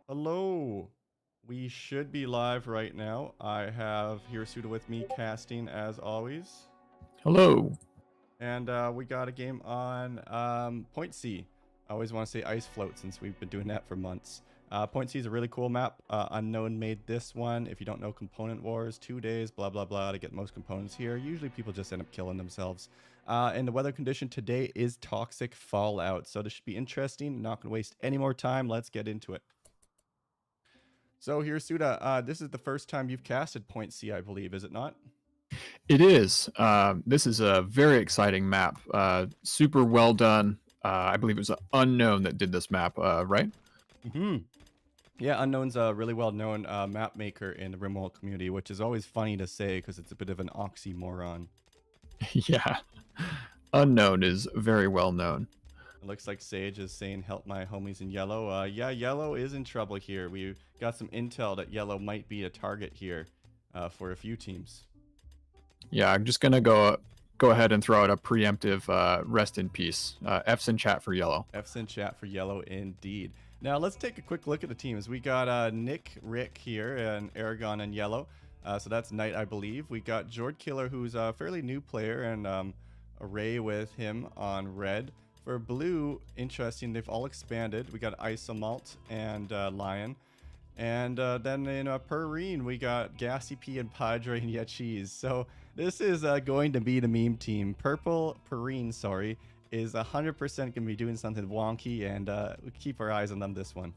Hello. We should be live right now. I have Hirasuda with me casting as always. Hello. And we got a game on Point C. I always want to say Ice Float since we've been doing that for months. Point C is a really cool map. Unknown made this one. If you don't know Component Wars, 2 days, blah, blah, blah, to get most components here. Usually people just end up killing themselves. And the weather condition today is Toxic Fallout. So this should be interesting. Not going to waste any more time. Let's get into it. So here, Suda, this is the first time you've casted Point C, I believe, is it not? It is. This is a very exciting map. Super well done. I believe it was Unknown that did this map, right? Mm-hmm. Yeah, Unknown's a really well-known map maker in the Rimworld community, which is always funny to say because it's a bit of an oxymoron. Yeah. Unknown is very well known. It looks like Sage is saying, help my homies in yellow. Yeah, yellow is in trouble here. We got some intel that yellow might be a target here for a few teams. Yeah, I'm just gonna go ahead and throw out a preemptive rest in peace. F's in chat for yellow. F's in chat for yellow indeed. Now let's take a quick look at the teams. We got Nick, Rick here, and Aragon in yellow. So that's Knight, I believe. We got Jord Killer, who's a fairly new player, and Array with him on red. For blue, interesting, they've all expanded. We got Isomalt and Lion. And then in Perrine, we got Gassy P and Padre and Yachis. So this is going to be the meme team. Purple Perrine, sorry, is 100% going to be doing something wonky, and we keep our eyes on them this one.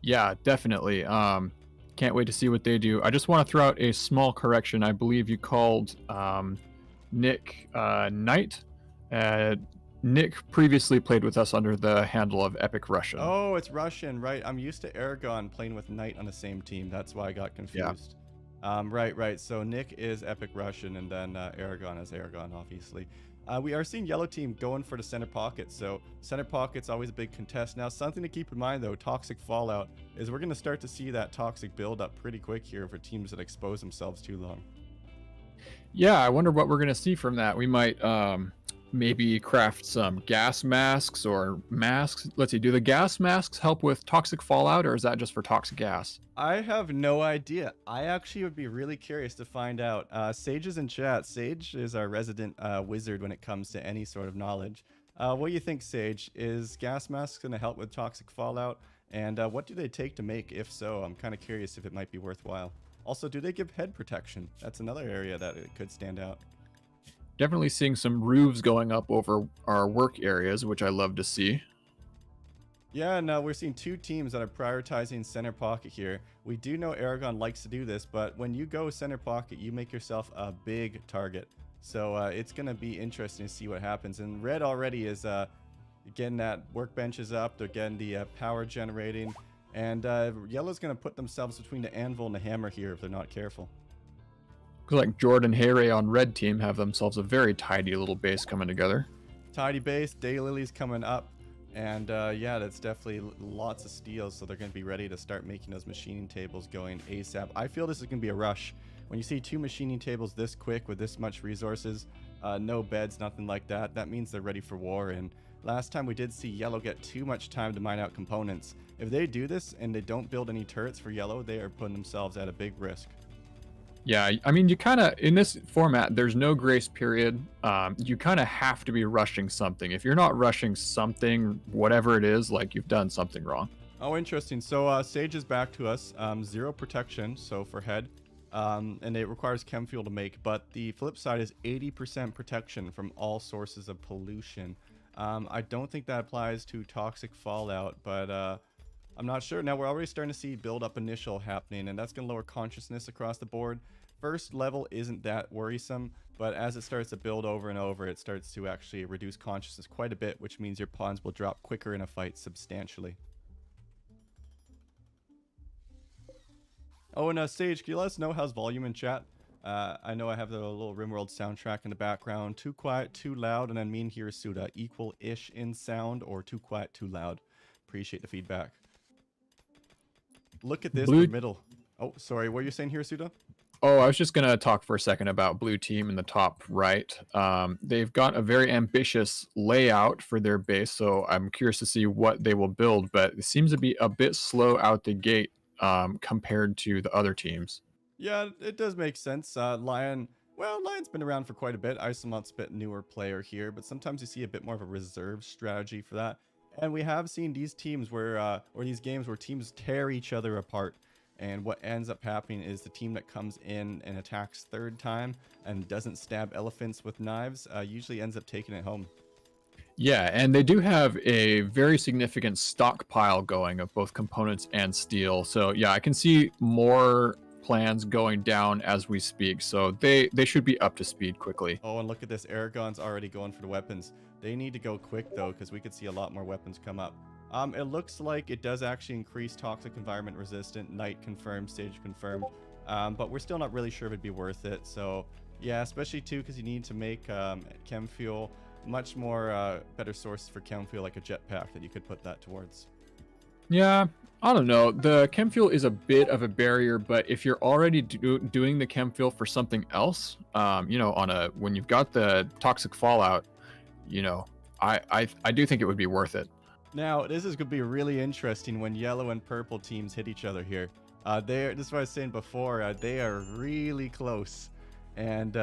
Yeah, definitely. Can't wait to see what they do. I just want to throw out a small correction. I believe you called Nick Knight. Nick previously played with us under the handle of Epic Russian. Oh, it's Russian, right. I'm used to Aragon playing with Knight on the same team. That's why I got confused. Yeah. Right. So Nick is Epic Russian, and then Aragon is Aragon, obviously. We are seeing yellow team going for the center pocket. So center pocket's always a big contest. Now, something to keep in mind, though, Toxic Fallout, is we're going to start to see that toxic build up pretty quick here for teams that expose themselves too long. Yeah, I wonder what we're going to see from that. We might maybe craft some gas masks or masks. Let's see, do the gas masks help with toxic fallout, or is that just for toxic gas? I have no idea. I actually would be really curious to find out. Sage is in chat. Sage is our resident wizard when it comes to any sort of knowledge. What do you think, Sage? Is gas masks going to help with toxic fallout? And what do they take to make, if so? I'm kind of curious if it might be worthwhile. Also, do they give head protection? That's another area that it could stand out. Definitely seeing some roofs going up over our work areas, which I love to see. Yeah, no, we're seeing two teams that are prioritizing center pocket here. We do know Aragon likes to do this, but when you go center pocket, you make yourself a big target. So it's going to be interesting to see what happens. And red already is getting that workbenches up. They're getting the power generating. And yellow's going to put themselves between the anvil and the hammer here if they're not careful. Looks like Jordan Hayray on red team have themselves a very tidy little base coming together. Tidy base, Daylili's coming up. And yeah, that's definitely lots of steals, so they're going to be ready to start making those machining tables going ASAP. I feel this is going to be a rush. When you see two machining tables this quick with this much resources, no beds, nothing like that, that means they're ready for war. And last time we did see yellow get too much time to mine out components. If they do this and they don't build any turrets for yellow, they are putting themselves at a big risk. Yeah, I mean, you kind of, in this format, there's no grace period. You kind of have to be rushing something. If you're not rushing something, whatever it is, like you've done something wrong. Oh, interesting. So Sage is back to us. 0 protection, so for head. And it requires chem fuel to make. But the flip side is 80% protection from all sources of pollution. I don't think that applies to toxic fallout, but I'm not sure. Now, we're already starting to see build-up initial happening, and that's going to lower consciousness across the board. First level isn't that worrisome, but as it starts to build over and over, it starts to actually reduce consciousness quite a bit, which means your pawns will drop quicker in a fight substantially. Oh, and Sage, can you let us know how's volume in chat? I know I have the little Rimworld soundtrack in the background. Too quiet, too loud, and then me and Hirasuda equal-ish in sound, or too quiet, too loud. Appreciate the feedback. Look at this for middle. Oh, sorry. What are you saying here, Suda? Oh, I was just gonna talk for a second about blue team in the top right. They've got a very ambitious layout for their base, so I'm curious to see what they will build. But it seems to be a bit slow out the gate compared to the other teams. Yeah, it does make sense. Lion's been around for quite a bit. Isomont's a bit newer player here, but sometimes you see a bit more of a reserve strategy for that. And we have seen these teams or these games where teams tear each other apart. And what ends up happening is the team that comes in and attacks third time and doesn't stab elephants with knives usually ends up taking it home. Yeah, and they do have a very significant stockpile going of both components and steel. So yeah, I can see more plans going down as we speak. So they should be up to speed quickly. Oh, and look at this. Aragon's already going for the weapons. They need to go quick, though, because we could see a lot more weapons come up. It looks like it does actually increase toxic environment resistant. Night confirmed, stage confirmed. But we're still not really sure if it'd be worth it. So yeah, especially too because you need to make chem fuel much more better sources for chem fuel, like a jetpack that you could put that towards. Yeah, I don't know. The chem fuel is a bit of a barrier, but if you're already doing the chem fuel for something else, when you've got the toxic fallout, I do think it would be worth it. Now, this is going to be really interesting when yellow and purple teams hit each other here. This is what I was saying before. They are really close. And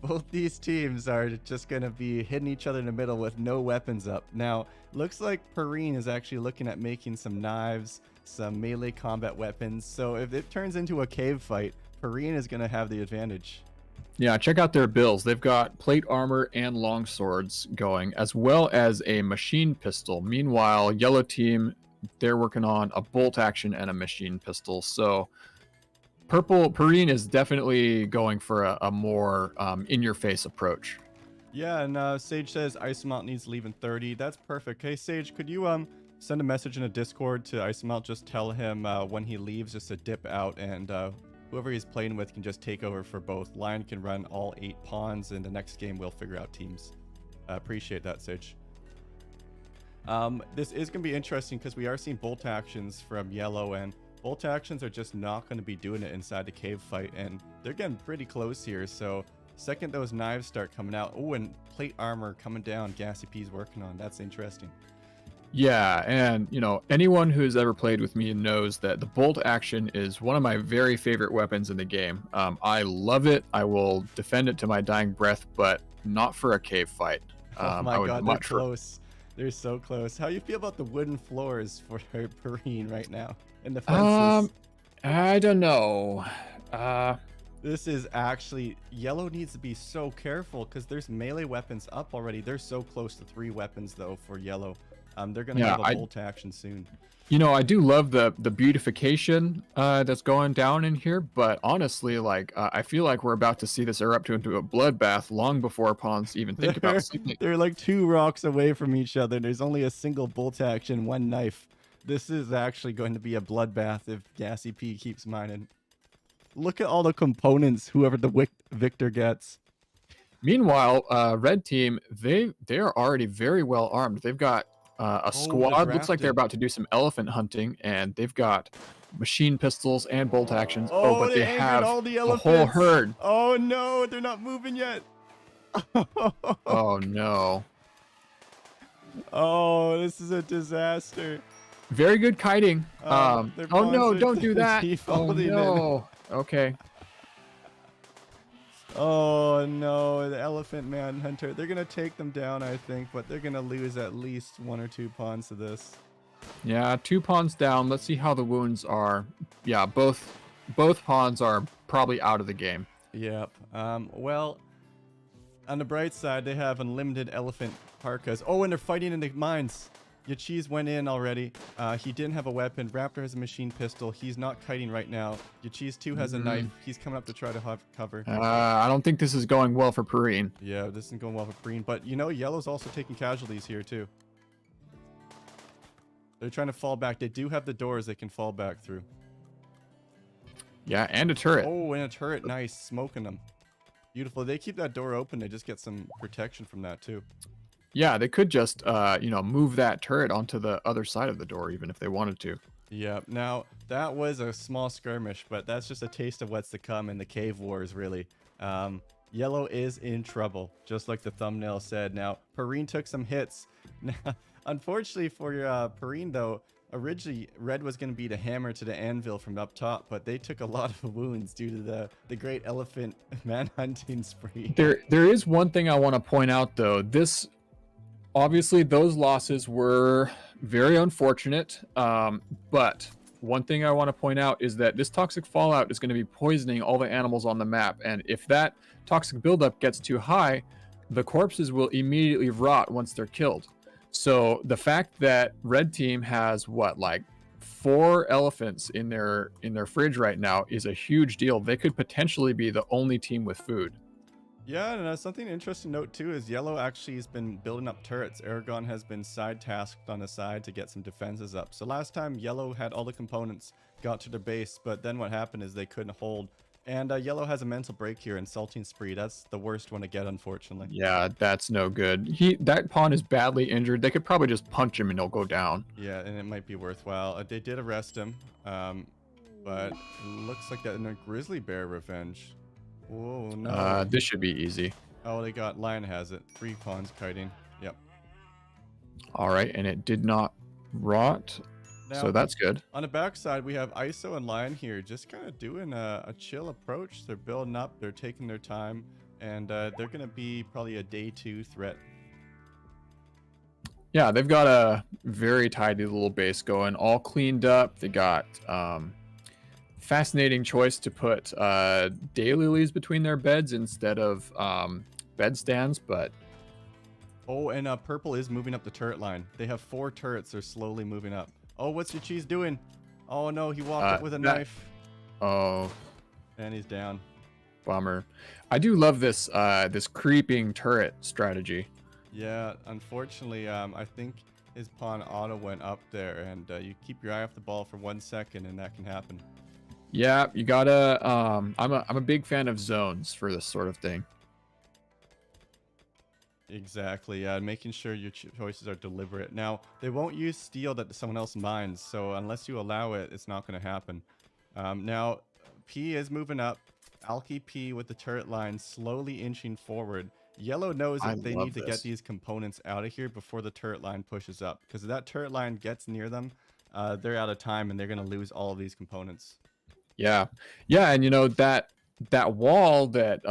both these teams are just going to be hitting each other in the middle with no weapons up. Now, looks like Perrine is actually looking at making some knives, some melee combat weapons. So if it turns into a cave fight, Perrine is going to have the advantage. Yeah, check out their builds. They've got plate armor and long swords going, as well as a machine pistol. Meanwhile, yellow team, they're working on a bolt action and a machine pistol. So Perrine is definitely going for a more in-your-face approach. Yeah, and Sage says Isomount needs to leave in 30. That's perfect. Hey, Sage, could you send a message in a Discord to Isomount? Just tell him when he leaves just to dip out, and whoever he's playing with can just take over for both. Lion can run all 8 pawns, and the next game we'll figure out teams. Appreciate that, Sage. This is going to be interesting because we are seeing bolt actions from yellow, and bolt actions are just not going to be doing it inside the cave fight, and they're getting pretty close here. So second those knives start coming out, oh, and plate armor coming down, Gassy P's working on. That's interesting. Yeah, and anyone who's ever played with me knows that the bolt action is one of my very favorite weapons in the game. I love it. I will defend it to my dying breath, but not for a cave fight. Oh my god, they're close. They're so close. How do you feel about the wooden floors for Perrine right now? And the fences? I don't know. This is actually... Yellow needs to be so careful because there's melee weapons up already. They're so close to 3 weapons, though, for yellow. They're going to have a bolt action soon. I do love the beautification that's going down in here, but honestly, I feel like we're about to see this erupt into a bloodbath long before pawns even think about sleeping. They're like 2 rocks away from each other. There's only a single bolt action, 1 knife. This is actually going to be a bloodbath if Gassy P keeps mining. Look at all the components whoever the victor gets. Meanwhile, red team, they are already very well armed. They've got a squad. Looks like they're about to do some elephant hunting, and they've got machine pistols and bolt actions. But they have all the whole herd. Oh no, they're not moving yet. Oh no. Oh, this is a disaster. Very good kiting. Oh no, don't do that. Oh no. Okay. Oh no, the elephant manhunter. They're gonna take them down, I think, but they're gonna lose at least 1 or 2 pawns to this. Yeah, 2 pawns down. Let's see how the wounds are. Yeah, both pawns are probably out of the game. Yep. Well, on the bright side, they have unlimited elephant parkas. Oh, and they're fighting in the mines. Yachiz went in already. He didn't have a weapon. Raptor has a machine pistol. He's not kiting right now. Yachiz 2 has a knife. He's coming up to try to have cover. I don't think this is going well for Perrine. Yeah, this isn't going well for Perrine. But, yellow's also taking casualties here, too. They're trying to fall back. They do have the doors they can fall back through. Yeah, and a turret. Oh, and a turret. Nice. Smoking them. Beautiful. They keep that door open. They just get some protection from that, too. Yeah, they could just, move that turret onto the other side of the door, even if they wanted to. Yeah, now that was a small skirmish, but that's just a taste of what's to come in the cave wars, really. Yellow is in trouble, just like the thumbnail said. Now, Perrine took some hits. Now, unfortunately for Perrine, though, originally Red was going to be the hammer to the anvil from up top, but they took a lot of wounds due to the great elephant manhunting spree. There is one thing I want to point out though. This obviously those losses were very unfortunate, but one thing I want to point out is that this toxic fallout is going to be poisoning all the animals on the map, and if that toxic buildup gets too high, the corpses will immediately rot once they're killed. So the fact that red team has what, like 4 elephants in their fridge right now is a huge deal. They could potentially be the only team with food. Yeah, and something interesting to note too is Yellow actually has been building up turrets. Aragon has been side tasked on the side to get some defenses up. So last time Yellow had all the components, got to their base, but then what happened is they couldn't hold. And Yellow has a mental break here, Insulting Spree. That's the worst one to get, unfortunately. Yeah, that's no good. That pawn is badly injured. They could probably just punch him and he'll go down. Yeah, and it might be worthwhile. They did arrest him, but it looks like that in a grizzly bear revenge. Whoa, no. This should be easy. Oh, they got Lion has it. 3 pawns kiting. Yep. All right, and it did not rot. Now, so that's good. On the backside, we have ISO and Lion here, just kind of doing a chill approach. They're building up, they're taking their time, and they're going to be probably a day 2 threat. Yeah, they've got a very tidy little base going, all cleaned up. They got fascinating choice to put daylilies between their beds instead of bed stands, but... Oh, and purple is moving up the turret line. They have 4 turrets. They're slowly moving up. Oh, what's your cheese doing? Oh, no, he walked up with a knife. Oh. And he's down. Bummer. I do love this this creeping turret strategy. Yeah, unfortunately, I think his pawn auto went up there, and you keep your eye off the ball for 1 second, and that can happen. Yeah, you gotta. I'm a big fan of zones for this sort of thing. Exactly. Making sure your choices are deliberate. Now, they won't use steel that someone else mines, so unless you allow it, it's not going to happen. Now, P is moving up. Alki P with the turret line slowly inching forward. Yellow knows that they need to get these components out of here before the turret line pushes up, because if that turret line gets near them, they're out of time and they're going to lose all of these components. Yeah, yeah, and you know that wall that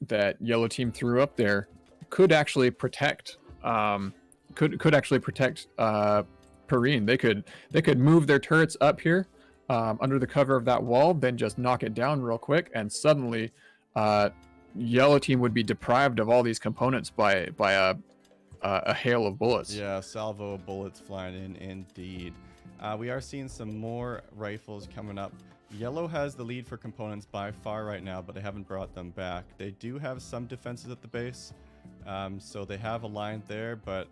that yellow team threw up there could actually protect could actually protect Perrine. They could move their turrets up here under the cover of that wall, then just knock it down real quick, and suddenly yellow team would be deprived of all these components by a hail of bullets. Yeah, salvo of bullets flying in indeed. We are seeing some more rifles coming up. Yellow has the lead for components by far right now, but they haven't brought them back. They do have some defenses at the base, so they have a line there, but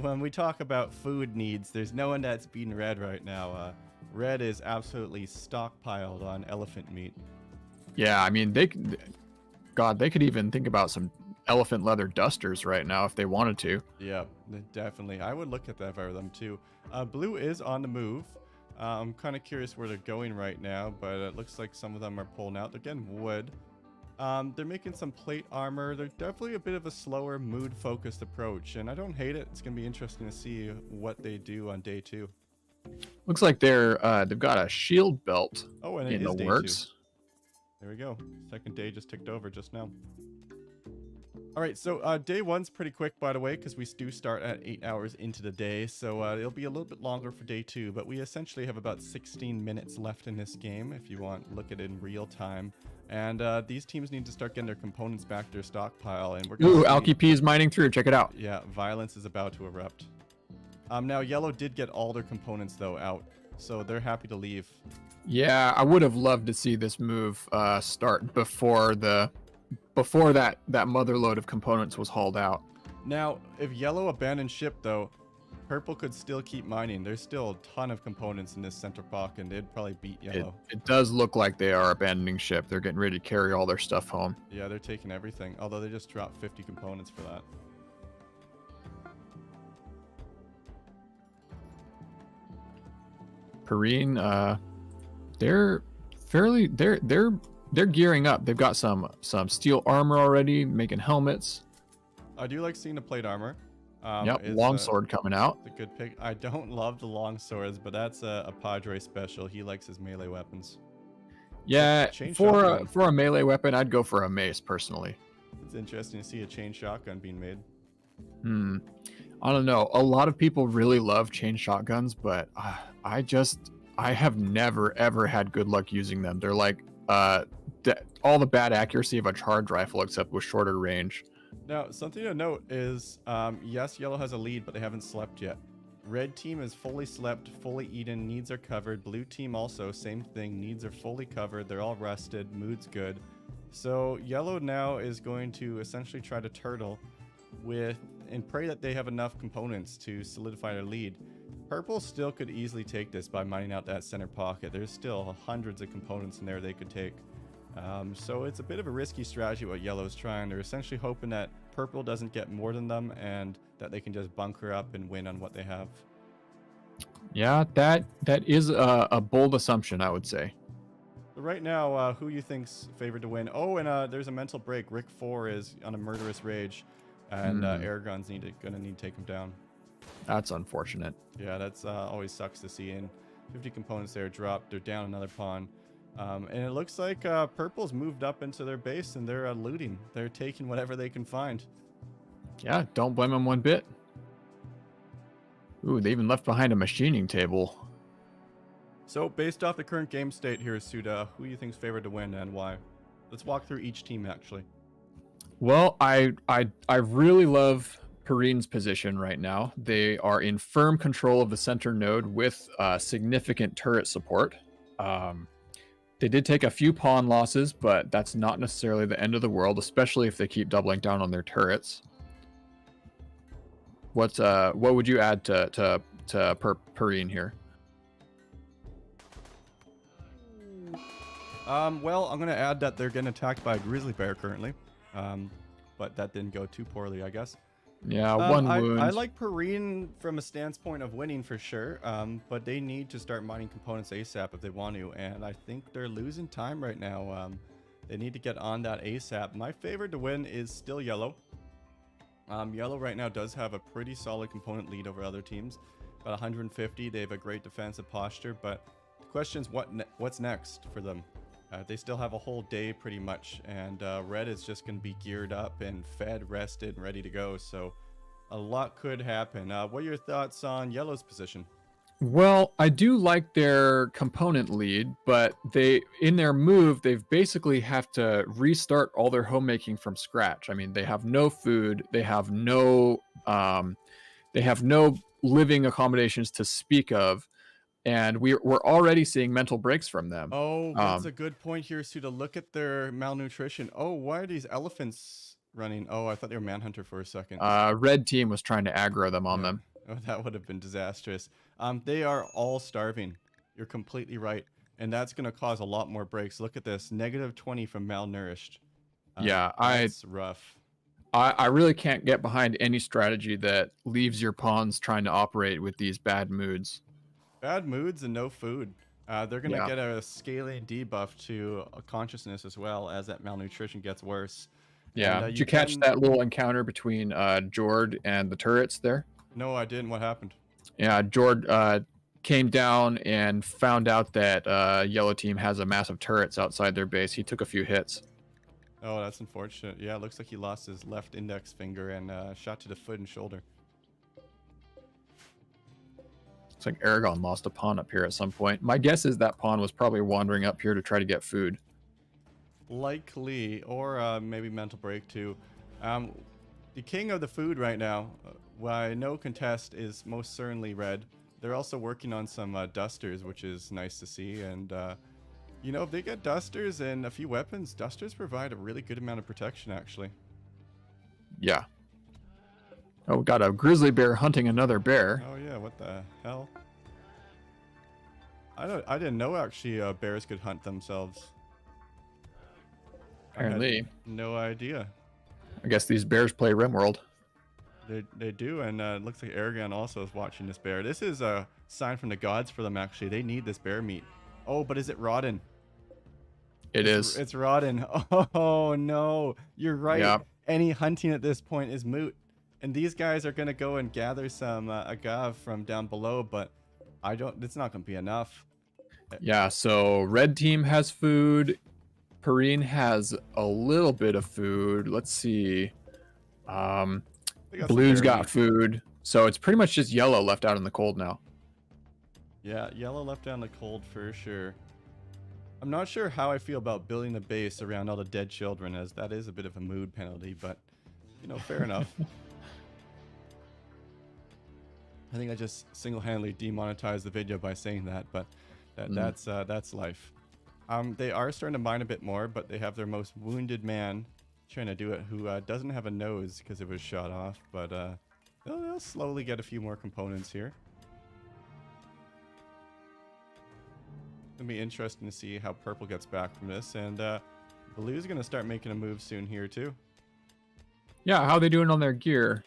when we talk about food needs, there's no one that's beating Red right now. Red is absolutely stockpiled on elephant meat. Yeah, I mean, they could even think about some elephant leather dusters right now if they wanted to. Yeah, definitely. I would look at that if I were them too. Blue is on the move. I'm kind of curious where they're going right now, but it looks like some of them are pulling out. They're getting wood. They're making some plate armor. They're definitely a bit of a slower, mood-focused approach, and I don't hate it. It's going to be interesting to see what they do on day 2. Looks like they've got a shield belt in the works. 2. There we go. Second day just ticked over just now. All right, so day 1's pretty quick, by the way, because we do start at 8 hours into the day, so it'll be a little bit longer for day 2, but we essentially have about 16 minutes left in this game, if you want to look at it in real time. And these teams need to start getting their components back to their stockpile, and we're going Ooh, Alki P is mining through. Check it out. Yeah, violence is about to erupt. Now, Yellow did get all their components, though, out, so they're happy to leave. Yeah, I would have loved to see this move start before that mother load of components was hauled out. Now, if Yellow abandoned ship, though, Purple could still keep mining. There's still a ton of components in this center pocket, and they'd probably beat Yellow. It does look like they are abandoning ship. They're getting ready to carry all their stuff home. Yeah, they're taking everything, although they just dropped 50 components for that. Perrine, they're they're gearing up. They've got some steel armor already, making helmets. I do like seeing the plate armor. Yep, longsword coming out. It's a good pick. I don't love the long swords, but that's a Padre special. He likes his melee weapons. Yeah, for a melee weapon, I'd go for a mace personally. It's interesting to see a chain shotgun being made. I don't know. A lot of people really love chain shotguns, but I have never ever had good luck using them. They're like all the bad accuracy of a charge rifle, except with shorter range. Now, something to note is, yes, yellow has a lead, but they haven't slept yet. Red team is fully slept, fully eaten, needs are covered. Blue team also, same thing, needs are fully covered. They're all rested, mood's good. So yellow now is going to essentially try to turtle and pray that they have enough components to solidify their lead. Purple still could easily take this by mining out that center pocket. There's still hundreds of components in there they could take. So it's a bit of a risky strategy what yellow's trying. They're essentially hoping that purple doesn't get more than them and that they can just bunker up and win on what they have. Yeah, that is a bold assumption, I would say. But right now, who you think's favored to win? Oh, and there's a mental break. Rick 4 is on a murderous rage, and Aragon's gonna need to take him down. That's unfortunate. Yeah, that's always sucks to see. And 50 components there dropped. They're down another pawn. And it looks like purple's moved up into their base and they're looting. They're taking whatever they can find. Yeah, don't blame them one bit. Ooh, they even left behind a machining table. So based off the current game state here, Suda, who do you think's favored to win and why? Let's walk through each team actually. Well, I really love Perrine's position right now. They are in firm control of the center node with significant turret support. They did take a few pawn losses, but that's not necessarily the end of the world, especially if they keep doubling down on their turrets. What would you add to Perrine here? Well, I'm gonna add that they're getting attacked by a grizzly bear currently, but that didn't go too poorly, I guess. Yeah, one wound. I like Perrine from a standpoint of winning for sure, but they need to start mining components ASAP if they want to, and I think they're losing time right now. They need to get on that ASAP. My favorite to win is still yellow. Yellow right now does have a pretty solid component lead over other teams. About 150, they have a great defensive posture, but the question is what's next for them? They still have a whole day pretty much, and red is just going to be geared up and fed, rested, and ready to go. So a lot could happen. What are your thoughts on yellow's position? Well, I do like their component lead, but in their move, they've basically have to restart all their homemaking from scratch. I mean, they have no food, they have no living accommodations to speak of. And we're already seeing mental breaks from them. Oh, that's a good point here, Sue, to look at their malnutrition. Oh, why are these elephants running? Oh, I thought they were Manhunter for a second. Red team was trying to aggro them on them. Oh, that would have been disastrous. They are all starving. You're completely right. And that's going to cause a lot more breaks. Look at this. -20 from malnourished. Yeah, that's rough. I really can't get behind any strategy that leaves your pawns trying to operate with these bad moods. Bad moods and no food. They're going to get a scaling debuff to consciousness as well as that malnutrition gets worse. Yeah. Did you catch that little encounter between Jord and the turrets there? No, I didn't. What happened? Yeah, Jord came down and found out that yellow team has a massive turrets outside their base. He took a few hits. Oh, that's unfortunate. Yeah, it looks like he lost his left index finger and shot to the foot and shoulder. It's like Aragon lost a pawn up here at some point. My guess is that pawn was probably wandering up here to try to get food. Likely, or maybe mental break too. The king of the food right now, why no contest, is most certainly red. They're also working on some dusters, which is nice to see. And, you know, if they get dusters and a few weapons, dusters provide a really good amount of protection, actually. Yeah. Oh, we got a grizzly bear hunting another bear. Oh yeah, what the hell? I didn't know actually bears could hunt themselves. Apparently. I had no idea. I guess these bears play Rimworld. They do, and it looks like Aragon also is watching this bear. This is a sign from the gods for them, actually. They need this bear meat. Oh, but is it rotten? It It's is. it's rotten. Oh no, you're right. Yeah. Any hunting at this point is moot. And these guys are gonna go and gather some agave from down below, but I don't. It's not gonna be enough. Yeah. So red team has food. Perrine has a little bit of food. Let's see. They got some Blue's bear got meat. food. So it's pretty much just yellow left out in the cold now. Yeah, yellow left down the cold for sure. I'm not sure how I feel about building a base around all the dead children, as that is a bit of a mood penalty, but you know, fair enough. I think I just single-handedly demonetized the video by saying that, but that's life. They are starting to mine a bit more, but they have their most wounded man trying to do it, who doesn't have a nose because it was shot off, but they'll slowly get a few more components here. It'll be interesting to see how purple gets back from this, and blue's gonna start making a move soon here too. Yeah, how are they doing on their gear?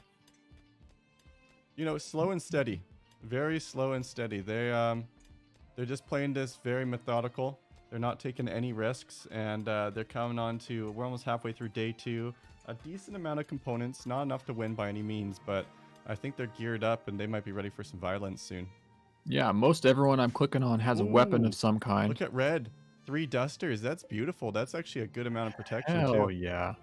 You know, slow and steady, very slow and steady. They're just playing this very methodical. They're not taking any risks, and they're coming on to, we're almost halfway through day 2. A decent amount of components, not enough to win by any means, but I think they're geared up and they might be ready for some violence soon. Yeah, most everyone I'm clicking on has a weapon Ooh, of some kind. Look at red. 3 dusters. That's beautiful. That's actually a good amount of protection Hell too. yeah.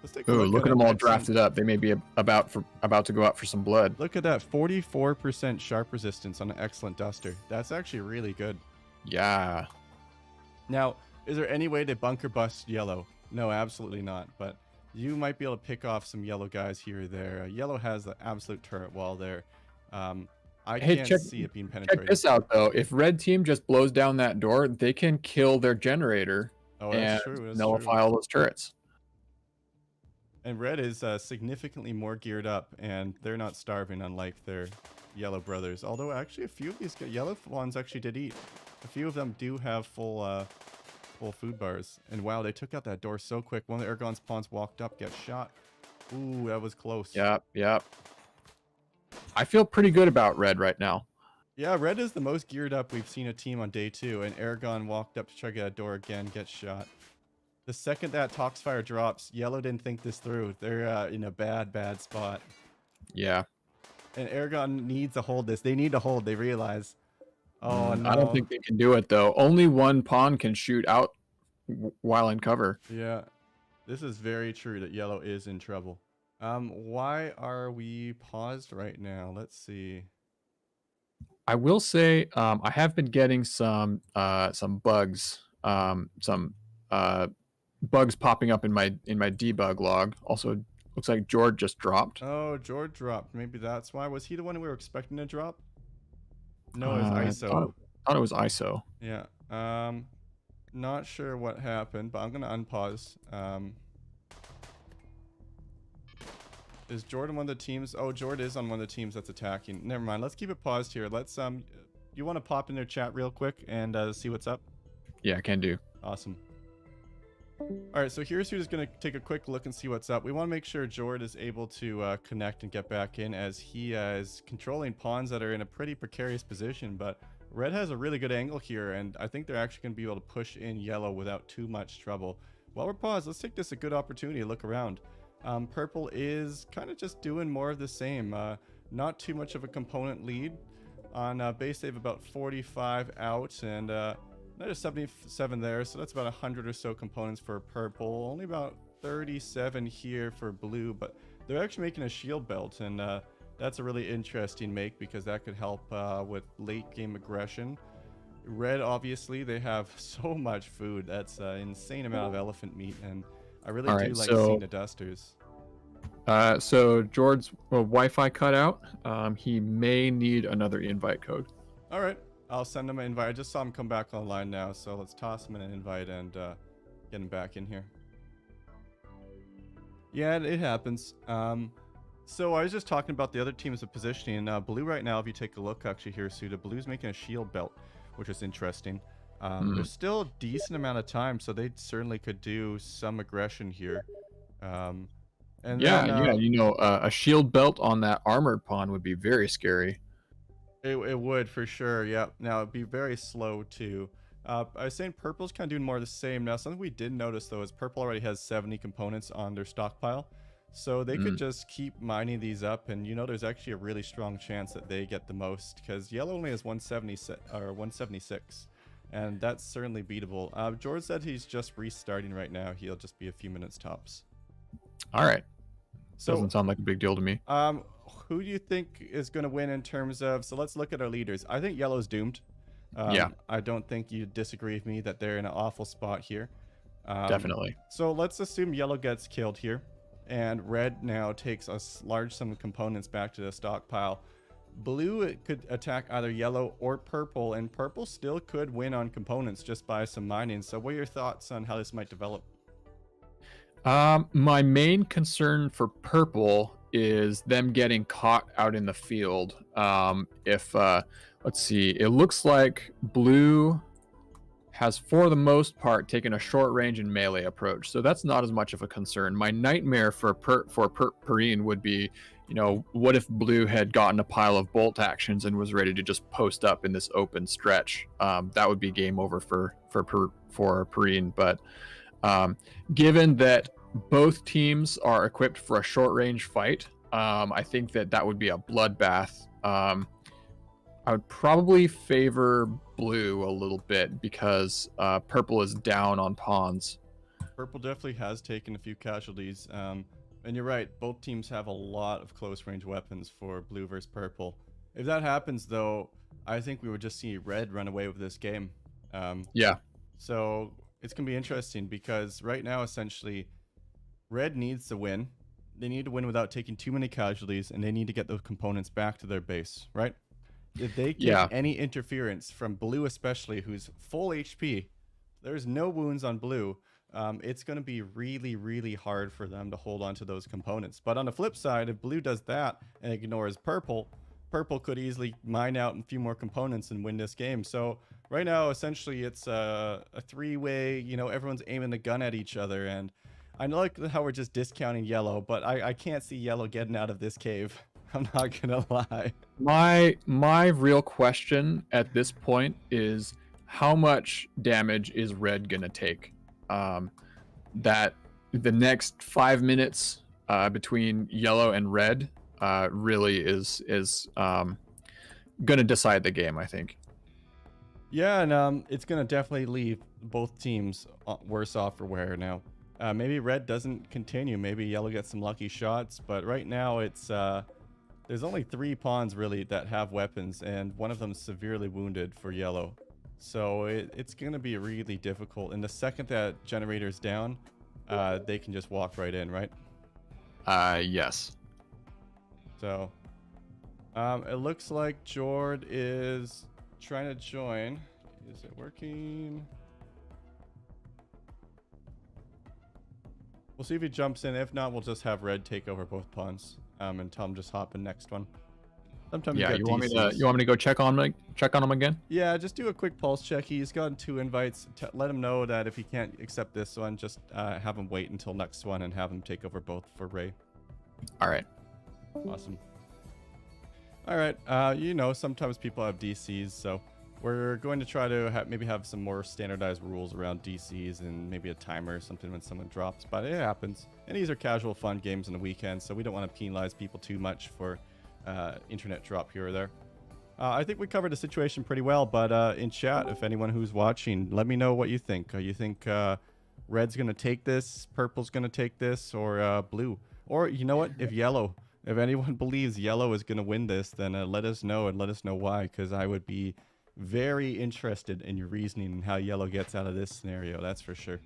Let's take a Ooh, look at them all excellent- drafted up. They may be about to go out for some blood. Look at that, 44% sharp resistance on an excellent duster. That's actually really good. Yeah. Now, is there any way to bunker bust yellow? No, absolutely not. But you might be able to pick off some yellow guys here or there. Yellow has the absolute turret wall there. I can't see it being penetrated. Check this out, though. If red team just blows down that door, they can kill their generator That's true. That's nullify true. all those turrets. And red is significantly more geared up, and they're not starving, unlike their yellow brothers. Although, actually, a few of these yellow ones actually did eat. A few of them do have full food bars. And wow, they took out that door so quick. One of the Ergon's pawns walked up, gets shot. Ooh, that was close. Yep. I feel pretty good about red right now. Yeah, red is the most geared up we've seen a team on day 2, and Aragon walked up to try to get a door again, gets shot. The second that Toxfire drops, yellow didn't think this through. They're in a bad spot. Yeah. And Aragon needs to hold this. They need to hold, they realize. Oh, no. I don't think they can do it, though. Only one pawn can shoot out while in cover. Yeah, this is very true that yellow is in trouble. Why are we paused right now? Let's see. I will say I have been getting some bugs, bugs popping up in my debug log. Also, looks like George just dropped. Oh, George dropped. Maybe that's why. Was he the one we were expecting to drop? No, it was ISO. I thought it was ISO. Yeah. Not sure what happened, but I'm gonna unpause. Is Jordan one of the teams? Oh, Jordan is on one of the teams that's attacking. Never mind. Let's keep it paused here. Let's you want to pop in their chat real quick and see what's up? Yeah, can do. Awesome. All right, so here's who's going to take a quick look and see what's up. We want to make sure Jord is able to connect and get back in, as he is controlling pawns that are in a pretty precarious position, but red has a really good angle here, and I think they're actually going to be able to push in yellow without too much trouble. While we're paused, let's take this a good opportunity to look around. Purple is kind of just doing more of the same. Not too much of a component lead. On base, they have about 45 out, and there's 77 there, so that's about 100 or so components for purple. Only about 37 here for blue, but they're actually making a shield belt, and that's a really interesting make because that could help with late game aggression. Red, obviously, they have so much food. That's an insane amount of elephant meat, and I really do like seeing the dusters. So George's Wi-Fi cut out. He may need another invite code. All right. I'll send him an invite. I just saw him come back online now, so let's toss him an invite and get him back in here. Yeah, it happens. So I was just talking about the other teams of positioning. Blue right now, if you take a look actually here, Suda, Blue's making a shield belt, which is interesting. There's still a decent amount of time, so they certainly could do some aggression here. And Yeah, then yeah, a shield belt on that armored pawn would be very scary. it would for sure. Yep. Now it'd be very slow too. I was saying purple's kind of doing more of the same. Now something we did notice though is purple already has 70 components on their stockpile. So they could Mm. just keep mining these up, and there's actually a really strong chance that they get the most because yellow only has 176 or 176, and that's certainly beatable. George said he's just restarting right now. He'll just be a few minutes tops. All right. So, Doesn't sound like a big deal to me. who do you think is going to win in terms of? So let's look at our leaders. I think yellow's doomed. Yeah. I don't think you disagree with me that they're in an awful spot here. Definitely. So let's assume yellow gets killed here, and red now takes a large sum of components back to the stockpile. Blue it could attack either yellow or purple, and purple still could win on components just by some mining. So what are your thoughts on how this might develop? My main concern for purple is them getting caught out in the field. If let's see, it looks like blue has, for the most part, taken a short range and melee approach, so that's not as much of a concern. My nightmare for Perrine would be, what if blue had gotten a pile of bolt actions and was ready to just post up in this open stretch? That would be game over for Perrine. But given that both teams are equipped for a short range fight, I think that would be a bloodbath. I would probably favor blue a little bit because purple is down on pawns. Purple definitely has taken a few casualties. And you're right, both teams have a lot of close range weapons for blue versus purple. If that happens, though, I think we would just see red run away with this game. Yeah. So it's going to be interesting because right now, essentially, red needs to win. They need to win without taking too many casualties, and they need to get those components back to their base, right? If they get any interference from blue, especially, who's full HP, there's no wounds on blue. It's going to be really, really hard for them to hold on to those components. But on the flip side, if blue does that and ignores purple, purple could easily mine out a few more components and win this game. So right now, essentially, it's a three-way, everyone's aiming the gun at each other. And I like how we're just discounting yellow, but I can't see yellow getting out of this cave. I'm not going to lie. My real question at this point is how much damage is red going to take? That the next 5 minutes between yellow and red really is gonna decide the game, I think. Yeah, and it's gonna definitely leave both teams worse off for wear now. Maybe red doesn't continue. Maybe yellow gets some lucky shots, but right now it's there's only 3 pawns really that have weapons, and one of them is severely wounded for yellow. So it's going to be really difficult. And the second that generator's down, they can just walk right in, right? Yes. So it looks like Jord is trying to join. Is it working? We'll see if he jumps in. If not, we'll just have red take over both pawns and tell him just hop in next one. Sometimes Yeah, you want me to go check on him again? Yeah, just do a quick pulse check. He's gotten 2 invites. Let him know that if he can't accept this one, just have him wait until next one and have him take over both for Ray. All right. Awesome. All right. Sometimes people have DCs, so we're going to try to maybe have some more standardized rules around DCs and maybe a timer or something when someone drops. But it happens. And these are casual, fun games on the weekend, so we don't want to penalize people too much for internet drop here or there. I think we covered the situation pretty well, but in chat, if anyone who's watching, let me know what you think. You think red's going to take this, purple's going to take this, or blue? Or you know what? If anyone believes yellow is going to win this, then let us know and let us know why, because I would be very interested in your reasoning and how yellow gets out of this scenario. That's for sure.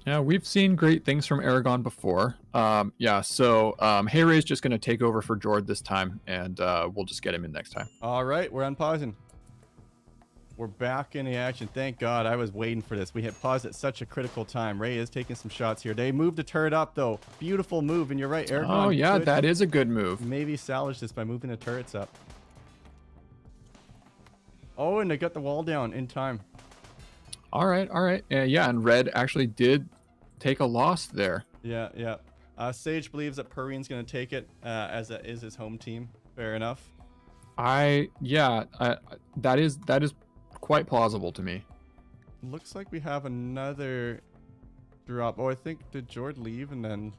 Yeah, we've seen great things from Aragon before. So Hey Ray's just going to take over for Jord this time, and we'll just get him in next time. All right, we're unpausing. We're back in the action. Thank God, I was waiting for this. We hit pause at such a critical time. Ray is taking some shots here. They moved the turret up, though. Beautiful move, and you're right, Aragon. Oh, yeah, that is a good move. Maybe salvage this by moving the turrets up. Oh, and they got the wall down in time. All right. Yeah, and red actually did take a loss there. Yeah. Sage believes that Purrine's going to take it, as that is his home team. Fair enough. Yeah, that is quite plausible to me. Looks like we have another drop. Oh, I think, did Jord leave and then,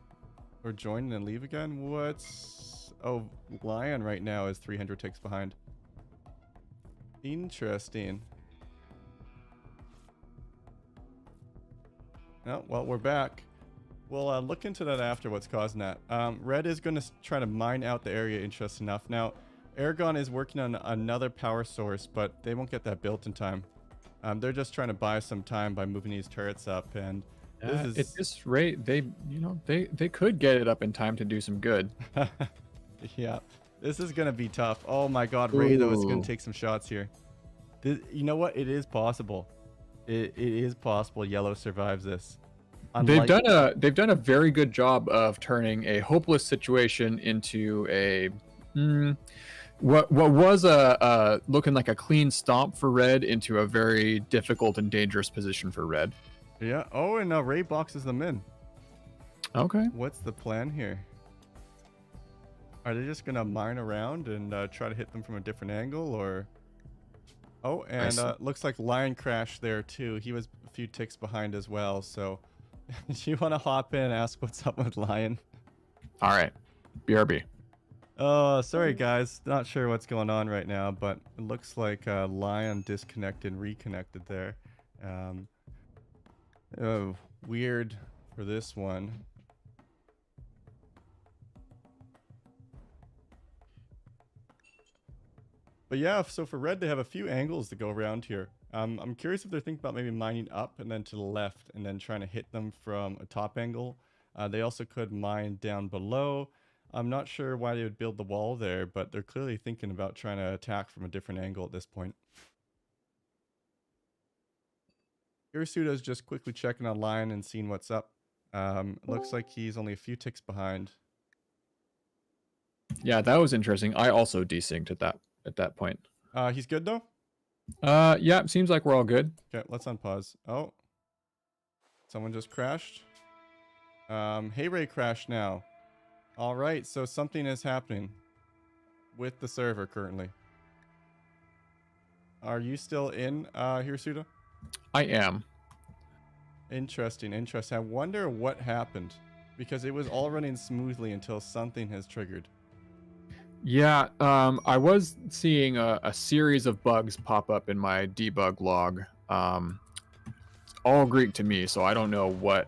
or join and then leave again? What's, oh, Lion right now is 300 ticks behind. Interesting. Oh, well, we're back. We'll look into that after, what's causing that. Red is going to try to mine out the area, interesting enough. Now, Aragon is working on another power source, but they won't get that built in time. They're just trying to buy some time by moving these turrets up, and this is... At this rate, they could get it up in time to do some good. Yeah, this is going to be tough. Oh my god, Ray, though, is going to take some shots here. You know what? It is possible. It is possible Yellow survives this. They've done a very good job of turning a hopeless situation into a what was a looking like a clean stomp for Red into a very difficult and dangerous position for Red. Yeah. Oh, and Ray boxes them in. Okay. What's the plan here? Are they just gonna mine around and try to hit them from a different angle, or? Oh, and looks like Lion crashed there too. He was a few ticks behind as well. So, do you want to hop in and ask what's up with Lion? All right, BRB. Oh, sorry guys. Not sure what's going on right now, but it looks like Lion disconnected and reconnected there. Oh, weird for this one. But yeah, so for Red, they have a few angles to go around here. I'm curious if they're thinking about maybe mining up and then to the left and then trying to hit them from a top angle. They also could mine down below. I'm not sure why they would build the wall there, but they're clearly thinking about trying to attack from a different angle at this point. Irisuda's just quickly checking online and seeing what's up. Looks like he's only a few ticks behind. Yeah, that was interesting. I also desynced at that point. He's good though? Yeah, seems like we're all good. Okay, let's unpause. Oh, someone just crashed. Hey Ray crashed now. All right, so something is happening with the server currently. Are you still in, Hirasuda? I am. Interesting, interesting. I wonder what happened, because it was all running smoothly until something has triggered. Yeah, I was seeing a series of bugs pop up in my debug log. It's all Greek to me, so I don't know what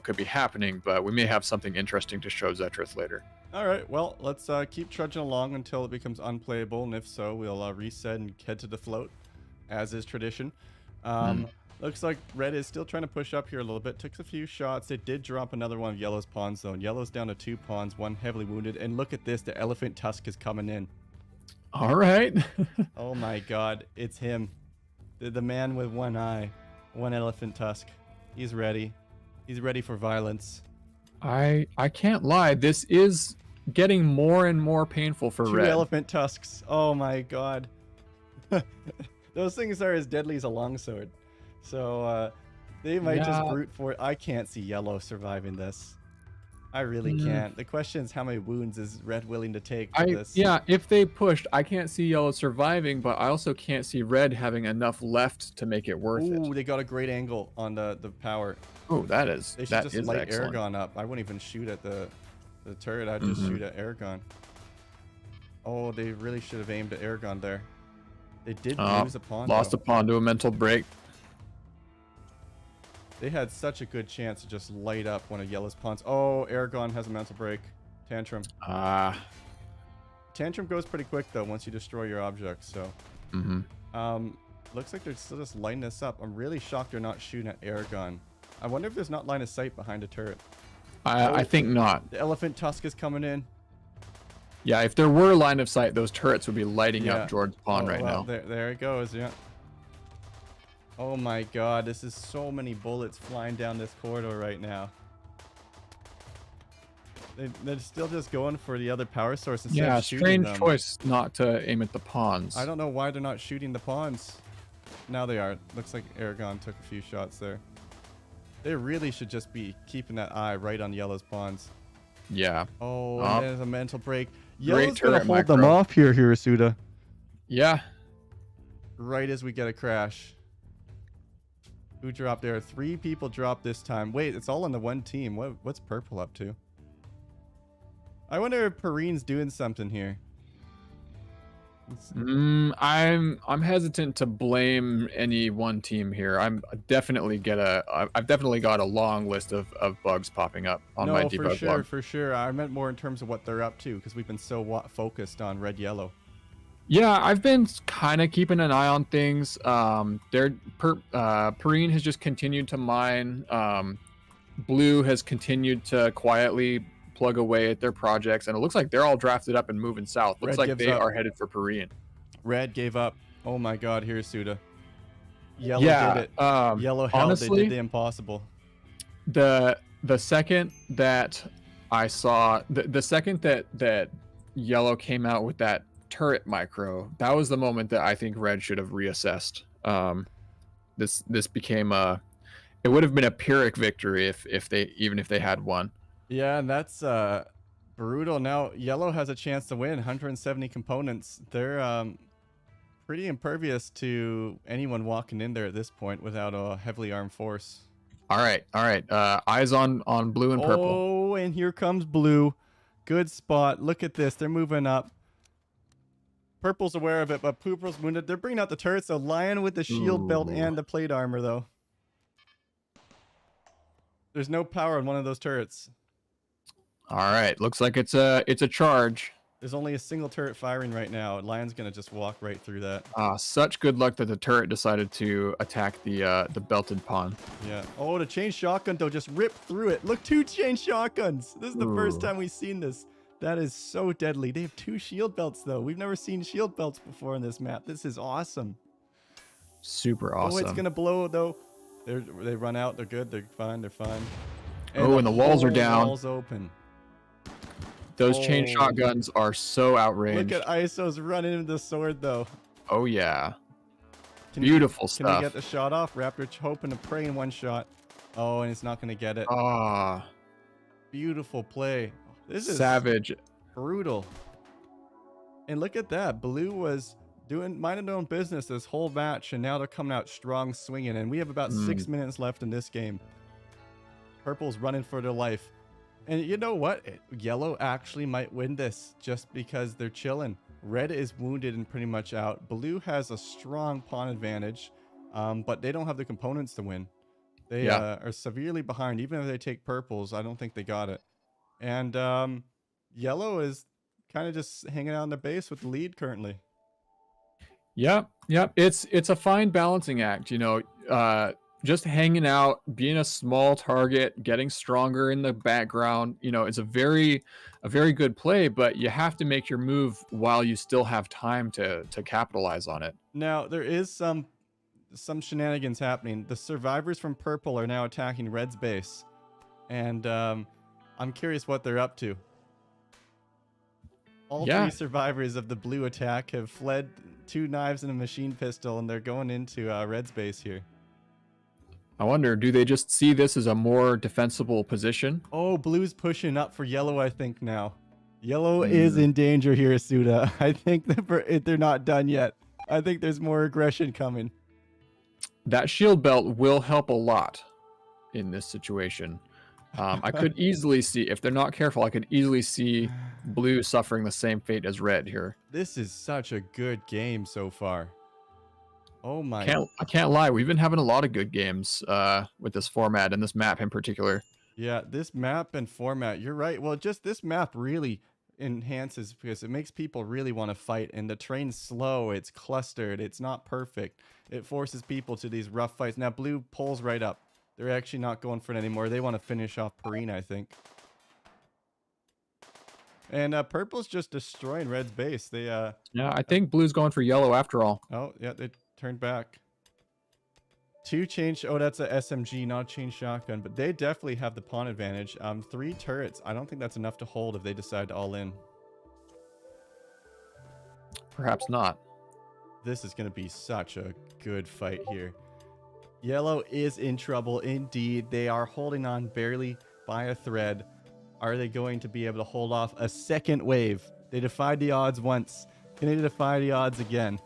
could be happening, but we may have something interesting to show Zetrith later. All right, well, let's keep trudging along until it becomes unplayable, and if so, we'll reset and head to the float, as is tradition. Looks like Red is still trying to push up here a little bit. Took a few shots. They did drop another one of Yellow's pawns, though. And Yellow's down to 2 pawns, 1 heavily wounded. And look at this, the elephant tusk is coming in. All right. Oh my god, it's him. The man with 1 eye, 1 elephant tusk. He's ready. He's ready for violence. I can't lie. This is getting more and more painful for 2 Red. elephant tusks. Oh my god. Those things are as deadly as a longsword. So they might just brute force. I can't see Yellow surviving this. I really can't. The question is, how many wounds is Red willing to take for this? Yeah, if they pushed, I can't see Yellow surviving, but I also can't see Red having enough left to make it worth it. Ooh, they got a great angle on the power. Oh, that is They should just light excellent. Aragon up. I wouldn't even shoot at the turret. I'd just shoot at Aragon. Oh, they really should have aimed at Aragon there. They did lose a pawn. Lost a pawn to a mental break. They had such a good chance to just light up one of Yellow's pawns. Oh, Aragon has a mental break. Tantrum. Tantrum goes pretty quick, though, once you destroy your objects, so. Looks like they're still just lighting this up. I'm really shocked they're not shooting at Aragon. I wonder if there's not line of sight behind a turret. I think not. The elephant tusk is coming in. Yeah, if there were line of sight, those turrets would be lighting up George's pawn right now. There it goes, yeah. Oh my god, this is so many bullets flying down this corridor right now. They're still just going for the other power source instead of shooting them. Strange choice not to aim at the pawns. I don't know why they're not shooting the pawns. Now they are. Looks like Aragon took a few shots there. They really should just be keeping that eye right on Yellow's pawns. Yeah. Oh, and Oh, there's a mental break. great Yellow's gonna turret hold them micro. off here, Hirasuda. Yeah. Right as we get a crash. Who dropped there? 3 people dropped this time. Wait, it's all on the one team. What's purple up to? I wonder if Perrine's doing something here. I'm hesitant to blame any one team here. I've definitely got a long list of bugs popping up on my No, for debug sure, log. for sure. I meant more in terms of what they're up to because we've been so focused on red yellow. Yeah, I've been kind of keeping an eye on things. Perrine has just continued to mine. Blue has continued to quietly plug away at their projects, and it looks like they're all drafted up and moving south. Looks Red like gives they up. are headed for Perrine. Red gave up. Oh my god, here's Suda. Yellow did it. Yellow held. Honestly, They did the impossible. The second that I saw the second that Yellow came out with that turret micro, that was the moment that I think Red should have reassessed. This became it would have been a Pyrrhic victory if they had won. Yeah, and that's brutal. Now Yellow has a chance to win. 170 components. They're pretty impervious to anyone walking in there at this point without a heavily armed force. All right. Eyes on blue and purple. Oh, and here comes blue. Good spot. Look at this. They're moving up. Purple's aware of it, but Purple's wounded. They're bringing out the turrets. So Lion with the shield belt and the plate armor, though. There's no power on one of those turrets. All right. Looks like it's a charge. There's only a single turret firing right now. Lion's gonna just walk right through that. Such good luck that the turret decided to attack the belted pawn. Yeah. Oh, the chain shotgun though just ripped through it. Look, 2 chain shotguns. This is the first Ooh. time we've seen this. That is so deadly. They have 2 shield belts though. We've never seen shield belts before in this map. This is awesome. Super awesome. Oh, it's gonna blow though. They run out. They're good. They're fine. They're fine. And the walls are down. Walls open. Those chain shotguns are so outranged. Look at ISO's running into the sword though. Oh yeah. Beautiful Can stuff. he get the shot off? Raptor hoping to pray in one shot. Oh, and it's not gonna get it. Ah. Beautiful play. This is Savage. brutal. And look at that. Blue was minding their own business this whole match, and now they're coming out strong swinging. And we have about 6 minutes left in this game. Purple's running for their life. And you know what? Yellow actually might win this just because they're chilling. Red is wounded and pretty much out. Blue has a strong pawn advantage, but they don't have the components to win. They are severely behind. Even if they take purples, I don't think they got it. And yellow is kind of just hanging out on the base with the lead currently. Yep. It's a fine balancing act, just hanging out, being a small target, getting stronger in the background. It's a very good play, but you have to make your move while you still have time to capitalize on it. Now there is some shenanigans happening. The survivors from purple are now attacking red's base, and I'm curious what they're up to. All 3 survivors of the blue attack have fled, 2 knives and a machine pistol, and they're going into red's base here. I wonder, do they just see this as a more defensible position? Oh, blue's pushing up for yellow, I think, now. Yellow is in danger here, Suda. I think they're not done yet. I think there's more aggression coming. That shield belt will help a lot in this situation. I could easily see, if they're not careful, I could easily see blue suffering the same fate as red here. This is such a good game so far. Oh my! I can't lie. We've been having a lot of good games with this format and this map in particular. Yeah, this map and format. You're right. Well, just this map really enhances because it makes people really want to fight. And the terrain's slow. It's clustered. It's not perfect. It forces people to these rough fights. Now blue pulls right up. They're actually not going for it anymore. They want to finish off Perrine, I think. And purple's just destroying red's base. They yeah, I think blue's going for yellow after all. Oh yeah, they turned back. 2 change. Oh, that's a SMG, not a chain shotgun. But they definitely have the pawn advantage. 3 turrets. I don't think that's enough to hold if they decide to all in. Perhaps not. This is going to be such a good fight here. Yellow is in trouble indeed. They are holding on barely by a thread. Are they going to be able to hold off a second wave? They defied the odds once. Can they defy the odds again?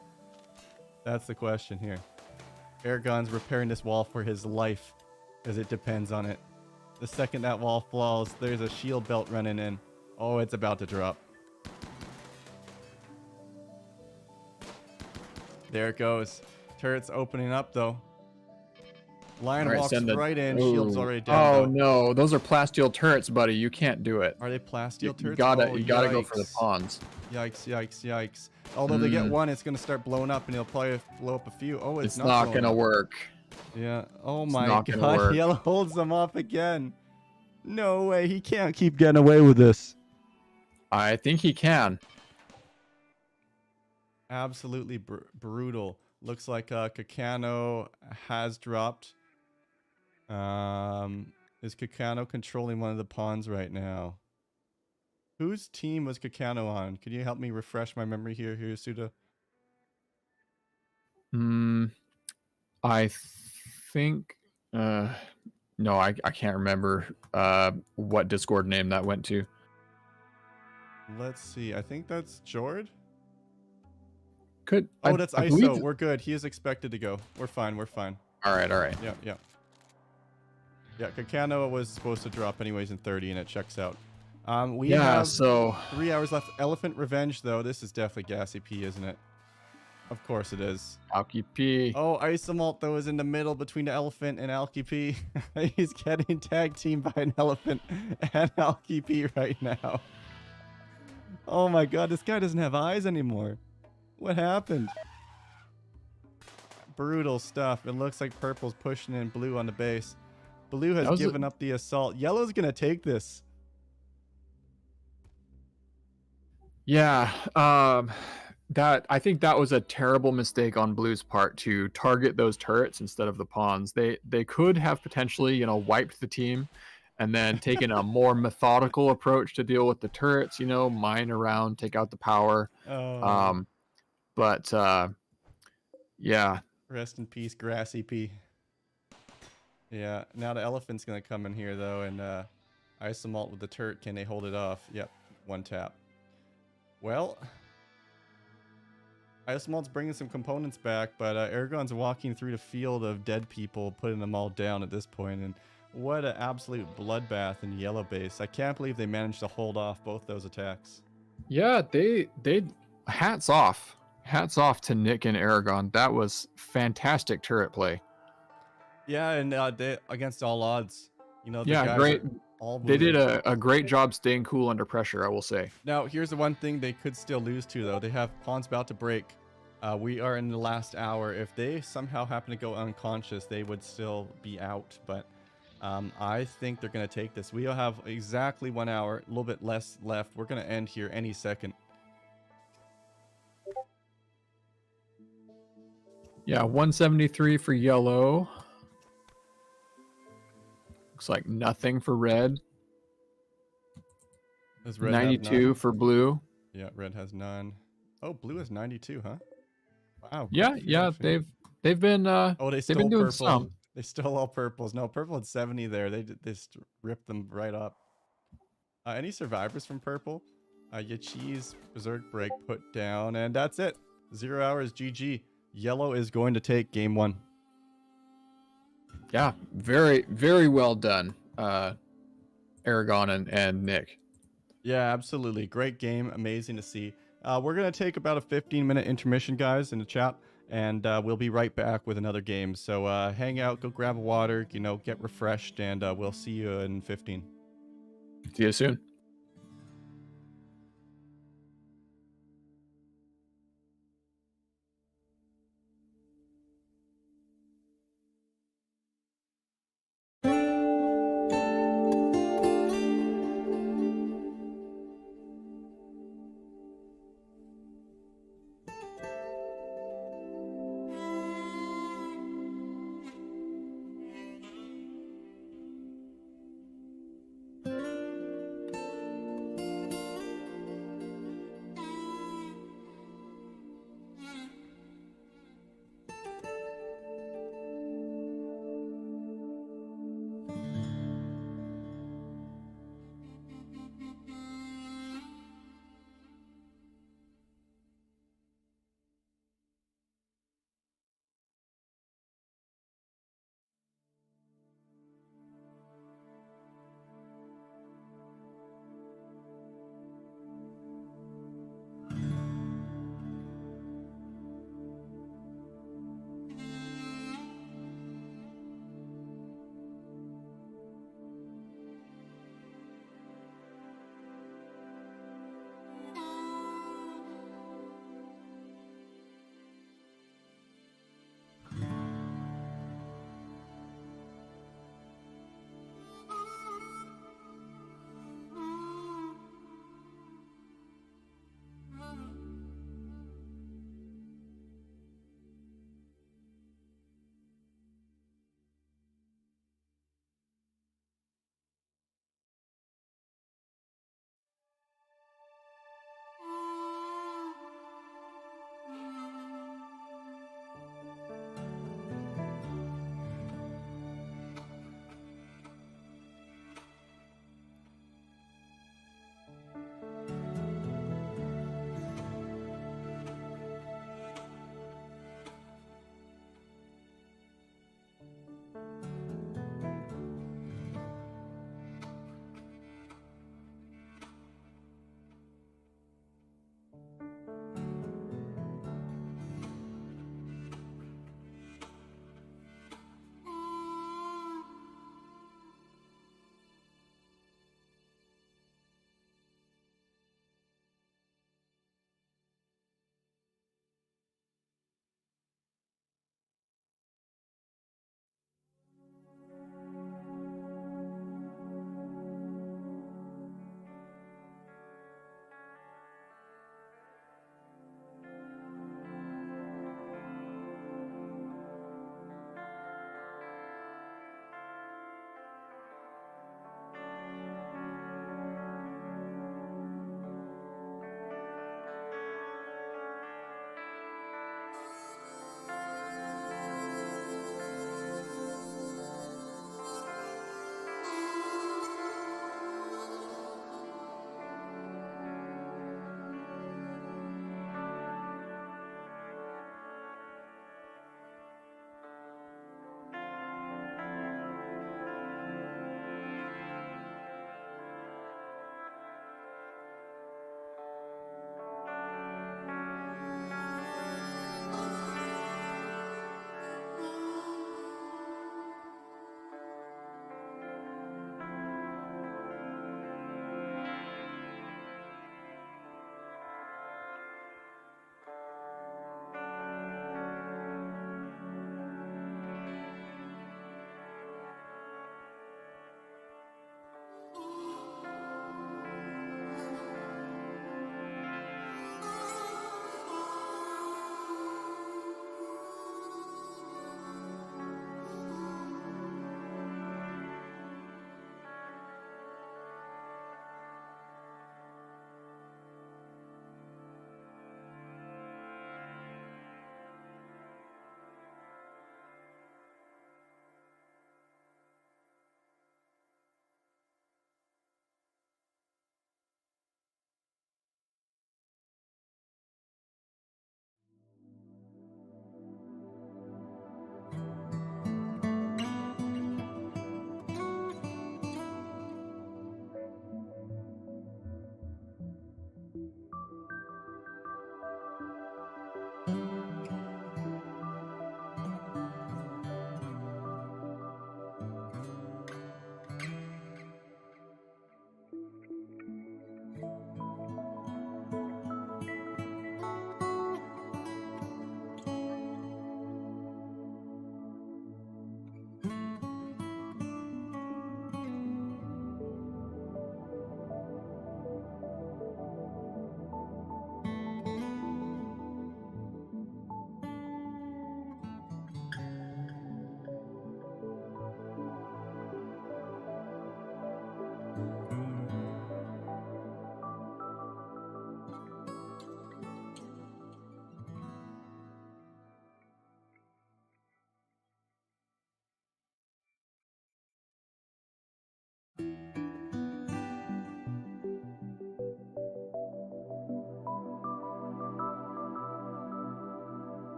That's the question here. Aragon's repairing this wall for his life because it depends on it. The second that wall falls, there's a shield belt running in. Oh, it's about to drop. There it goes. Turret's opening up, though. Lion All right, walks send the- right in. Ooh. Shield's already down, Oh though. no, those are plasteel turrets, buddy. You can't do it. Are they plasteel turrets? You gotta go for the pawns. Yikes, yikes, yikes. Although they get one, it's going to start blowing up, and he'll probably blow up a few. Oh, it's not blowing gonna up. work. Yeah. Oh It's my not gonna god. work. Yellow holds them off again. No way. He can't keep getting away with this. I think he can. Absolutely brutal. Looks like Kakano has dropped. Is Kakano controlling one of the pawns right now? Whose team was Kakano on? Could you help me refresh my memory here, Suda? I think no, I can't remember what Discord name that went to. Let's see. I think that's Jord. Could Oh, that's ISO. We're good. He is expected to go. We're fine. We're fine. All right. Yeah, yeah. Yeah, Kakano was supposed to drop anyways in 30, and it checks out. We have so 3 hours left. Elephant Revenge, though. This is definitely Gassy P, isn't it? Of course it is. Alki P. Oh, Isomalt, though, is in the middle between the Elephant and Alki P. He's getting tag teamed by an Elephant and Alki P right now. Oh my god, this guy doesn't have eyes anymore. What happened? Brutal stuff. It looks like Purple's pushing in Blue on the base. Blue has given up the assault. Yellow's going to take this. Yeah, I think that was a terrible mistake on Blue's part to target those turrets instead of the pawns. They could have potentially, wiped the team and then taken a more methodical approach to deal with the turrets, mine around, take out the power. Oh. But yeah. Rest in peace, Grassy P. Yeah, now the Elephant's going to come in here, though, and Isomalt with the turret. Can they hold it off? Yep, one tap. Well, Isomalt's bringing some components back, but Aragon's walking through the field of dead people, putting them all down at this point, and what an absolute bloodbath in Yellow Base. I can't believe they managed to hold off both those attacks. Yeah, they hats off. Hats off to Nick and Aragon. That was fantastic turret play. Yeah, and they against all odds. Yeah, great. They did a great job staying cool under pressure, I will say. Now, here's the one thing they could still lose to, though. They have pawns about to break. We are in the last hour. If they somehow happen to go unconscious, they would still be out. But I think they're going to take this. We'll have exactly 1 hour, a little bit less left. We're going to end here any second. Yeah, 173 for yellow. Looks like nothing for red. Does red 92 for blue. Yeah, red has none. Oh, blue has 92, huh? Wow. Yeah, they've been they they've been doing purple. some. They stole all purples. No, purple had 70 there. They just ripped them right up. Any survivors from purple? Yachi's Berserk Break put down, and that's it. 0 hours, GG. Yellow is going to take game 1. Yeah, very, very well done, Aragon and Nick. Yeah, absolutely. Great game. Amazing to see. We're going to take about a 15-minute intermission, guys, in the chat, and we'll be right back with another game. So hang out, go grab a water, get refreshed, and we'll see you in 15. See you soon.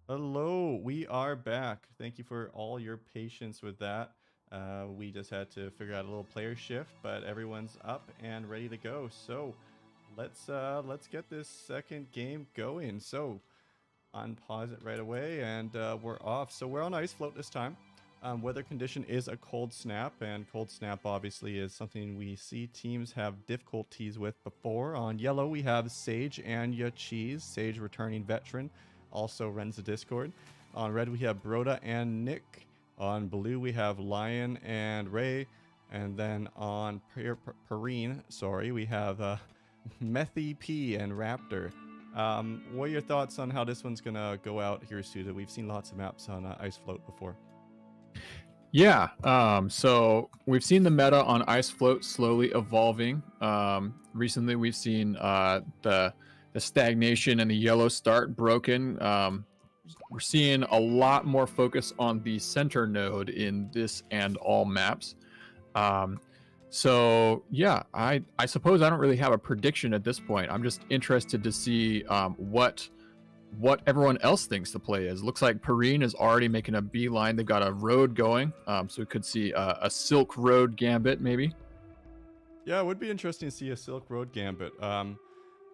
Hello, we are back. Thank you for all your patience with that. We just had to figure out a little player shift, but everyone's up and ready to go. So let's get this second game going. So unpause it right away, and we're off. So we're on ice float this time. Weather condition is a cold snap, and cold snap obviously is something we see teams have difficulties with before. On yellow, we have Sage and Ya Cheese, Sage returning veteran, also runs the Discord. On red, we have Broda and Nick. On blue, we have Lion and Ray. And then on Perrine, we have Methy P and Raptor. What are your thoughts on how this one's gonna go out here, Suda? We've seen lots of maps on Ice Float before. Yeah, so we've seen the meta on Ice Float slowly evolving. Recently, we've seen the stagnation and the yellow start broken. We're seeing a lot more focus on the center node in this and all maps. So yeah, I suppose I don't really have a prediction at this point. I'm just interested to see what everyone else thinks the play is. Looks like Perrine is already making a beeline. They've got a road going, so we could see a Silk Road Gambit maybe. Yeah, it would be interesting to see a Silk Road Gambit.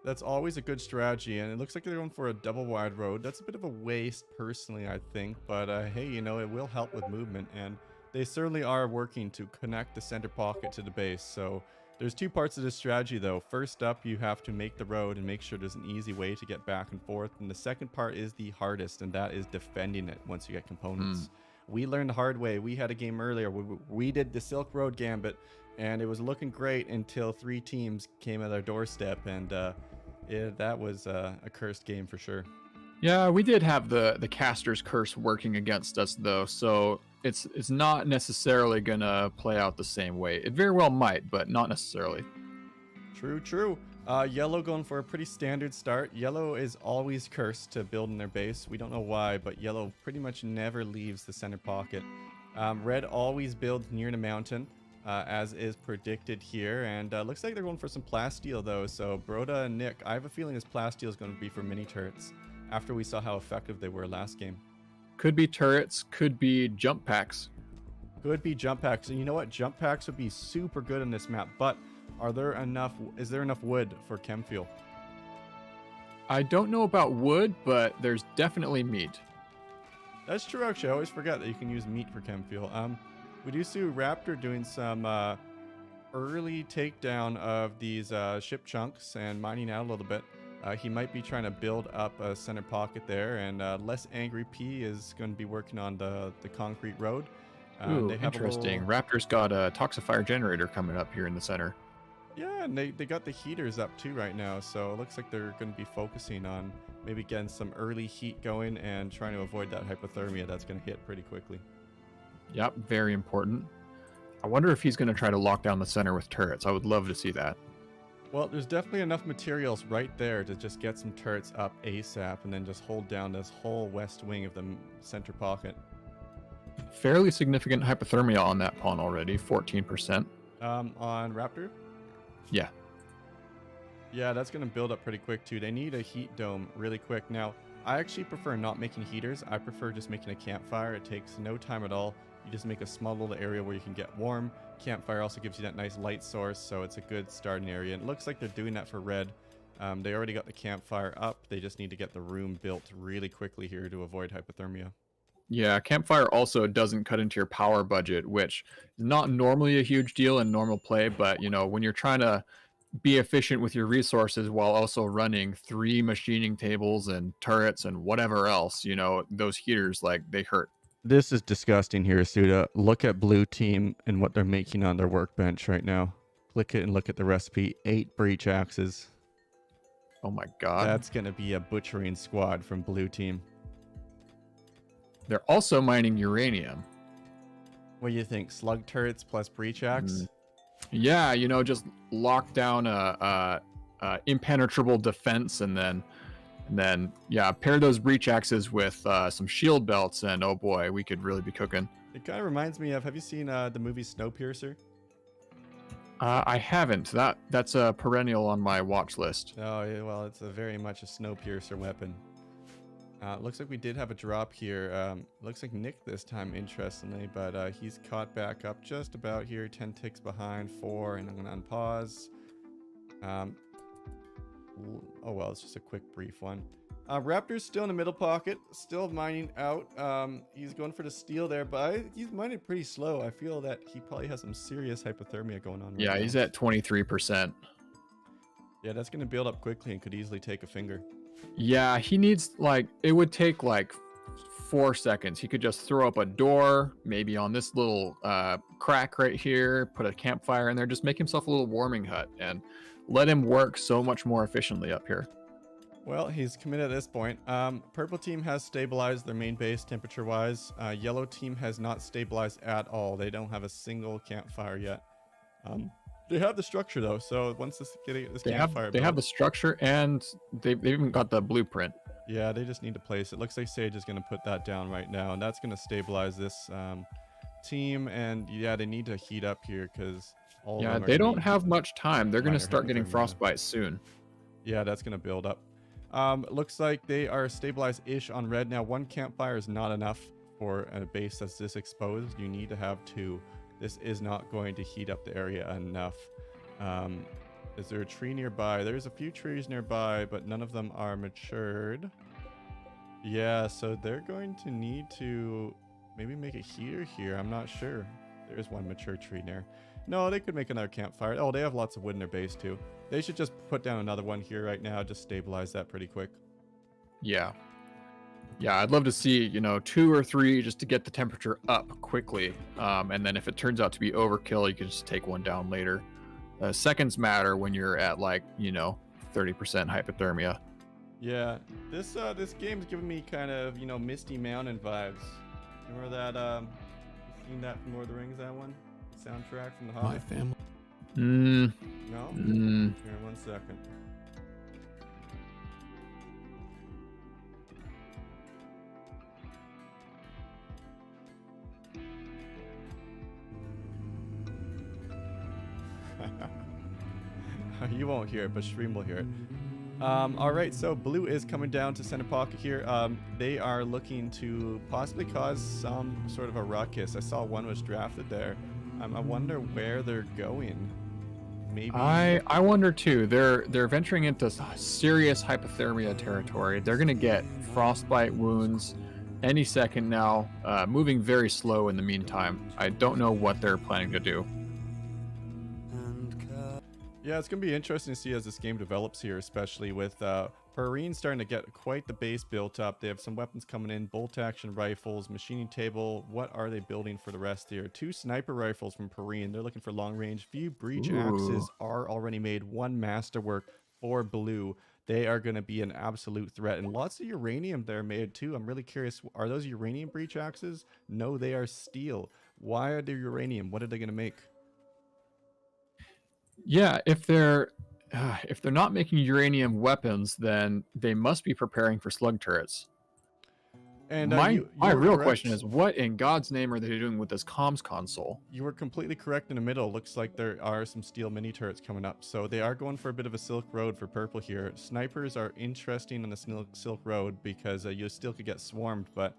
That's always a good strategy, and it looks like they're going for a double wide road. That's a bit of a waste, personally, I think, but hey, you know, it will help with movement, and they certainly are working to connect the center pocket to the base. So there's two parts of this strategy, though. First up, you have to make the road and make sure there's an easy way to get back and forth, and the second part is the hardest, and that is defending it once you get components. We learned the hard way. We had a game earlier where we did the Silk Road Gambit, and it was looking great until 3 teams came at our doorstep, and that was a cursed game for sure. Yeah, we did have the caster's curse working against us, though, so it's not necessarily gonna play out the same way. It very well might, but not necessarily. True. Yellow going for a pretty standard start. Yellow is always cursed to build in their base. We don't know why, but yellow pretty much never leaves the center pocket. Red always builds near the mountain, as is predicted here, and looks like they're going for some plasteel though. So Broda and Nick, I have a feeling this plasteel is going to be for mini turrets after we saw how effective they were last game. Could be turrets, could be jump packs. Could be jump packs, and you know what? Jump packs would be super good on this map, but is there enough wood for chem fuel? I don't know about wood, but there's definitely meat. That's true, actually. I always forget that you can use meat for chem fuel. We do see Raptor doing some early takedown of these ship chunks and mining out a little bit. He might be trying to build up a center pocket there, and Less Angry P is going to be working on the concrete road. Ooh, they have interesting. Raptor's got a toxifier generator coming up here in the center. Yeah, and they got the heaters up too right now, so it looks like they're going to be focusing on maybe getting some early heat going and trying to avoid that hypothermia that's going to hit pretty quickly. Yep, very important. I wonder if he's going to try to lock down the center with turrets. I would love to see that. Well, there's definitely enough materials right there to just get some turrets up ASAP and then just hold down this whole west wing of the center pocket. Fairly significant hypothermia on that pawn already, 14%. On Raptor? Yeah. Yeah, that's going to build up pretty quick too. They need a heat dome really quick. Now, I actually prefer not making heaters. I prefer just making a campfire. It takes no time at all. You just make a small little area where you can get warm. Campfire also gives you that nice light source, so it's a good starting area. And it looks like they're doing that for red. They already got the campfire up. They just need to get the room built really quickly here to avoid hypothermia. Yeah, campfire also doesn't cut into your power budget, which is not normally a huge deal in normal play, but you know, when you're trying to be efficient with your resources while also running 3 machining tables and turrets and whatever else, you know, those heaters, like, they hurt. This is disgusting here, Suda. Look at blue team and what they're making on their workbench right now. Click it and look at the recipe. 8 breach axes. Oh my god. That's going to be a butchering squad from blue team. They're also mining uranium. What do you think? Slug turrets plus breach axe? Yeah, you know, just lock down a impenetrable defense, and then yeah, pair those breach axes with some shield belts, and oh boy, we could really be cooking. It kind of reminds me of, have you seen the movie Snowpiercer? I haven't. That's a perennial on my watch list. Oh, yeah, well, it's very much a Snowpiercer weapon. Looks like we did have a drop here. Looks like Nick this time, interestingly, but he's caught back up just about here. 10 ticks behind, 4, and I'm going to unpause. Oh, well, it's just a quick, brief one. Raptor's still in the middle pocket, still mining out. He's going for the steal there, but he's mining pretty slow. I feel that he probably has some serious hypothermia going on. Yeah, he's at 23%. Yeah, that's going to build up quickly and could easily take a finger. Yeah, he needs, like, it would take like 4 seconds. He could just throw up a door, maybe on this little crack right here, put a campfire in there, just make himself a little warming hut, and let him work so much more efficiently up here. Well, he's committed at this point. Purple team has stabilized their main base temperature-wise. Yellow team has not stabilized at all. They don't have a single campfire yet. They have the structure though, so once this campfire they have the structure, and they've even got the blueprint. Yeah, they just need to place it. Looks like Sage is going to put that down right now, and that's going to stabilize this team. And yeah, they need to heat up here because they don't have much time. They're going to start getting frostbite soon. Yeah, that's going to build up. Looks like they are stabilized-ish on red now. 1 campfire is not enough for a base that's this exposed. You need to have 2. This is not going to heat up the area enough. Is there a tree nearby? There's a few trees nearby, but none of them are matured. Yeah, so they're going to need to maybe make a heater here. I'm not sure. There's 1 mature tree there. No, they could make another campfire. Oh, they have lots of wood in their base too. They should just put down another one here right now. Just stabilize that pretty quick. Yeah. Yeah, I'd love to see, you know, 2 or 3 just to get the temperature up quickly. And then if it turns out to be overkill, you can just take 1 down later. Seconds matter when you're at, like, you know, 30% hypothermia. Yeah, this game's giving me kind of, you know, Misty Mountain vibes. Remember that, you seen that from Lord of the Rings, that one? Soundtrack from The Hobbit? My family. No? Here, 1 second. You won't hear it, but Stream will hear it. All right, so blue is coming down to center pocket here. They are looking to possibly cause some sort of a ruckus. I saw 1 was drafted there. I wonder where they're going. Maybe. I wonder too. They're venturing into serious hypothermia territory. They're gonna get frostbite wounds. any second now. Moving very slow in the meantime. I don't know what they're planning to do. Yeah, it's going to be interesting to see as this game develops here, especially with Perrine starting to get quite the base built up. They have some weapons coming in, bolt action rifles, machining table. What are they building for the rest here? 2 sniper rifles from Perrine. They're looking for long range. Few breach axes are already made. 1 masterwork for Blue. They are going to be an absolute threat. And lots of uranium there made too. I'm really curious, are those uranium breach axes? No, they are steel. Why are they uranium? What are they going to make? Yeah, if they're not making uranium weapons, then they must be preparing for slug turrets. And my real correct. question is, what in God's name are they doing with this comms console? You were completely correct in the middle. Looks like there are some steel mini turrets coming up. So they are going for a bit of a Silk Road for purple here. Snipers are interesting on the Silk Road because you still could get swarmed, but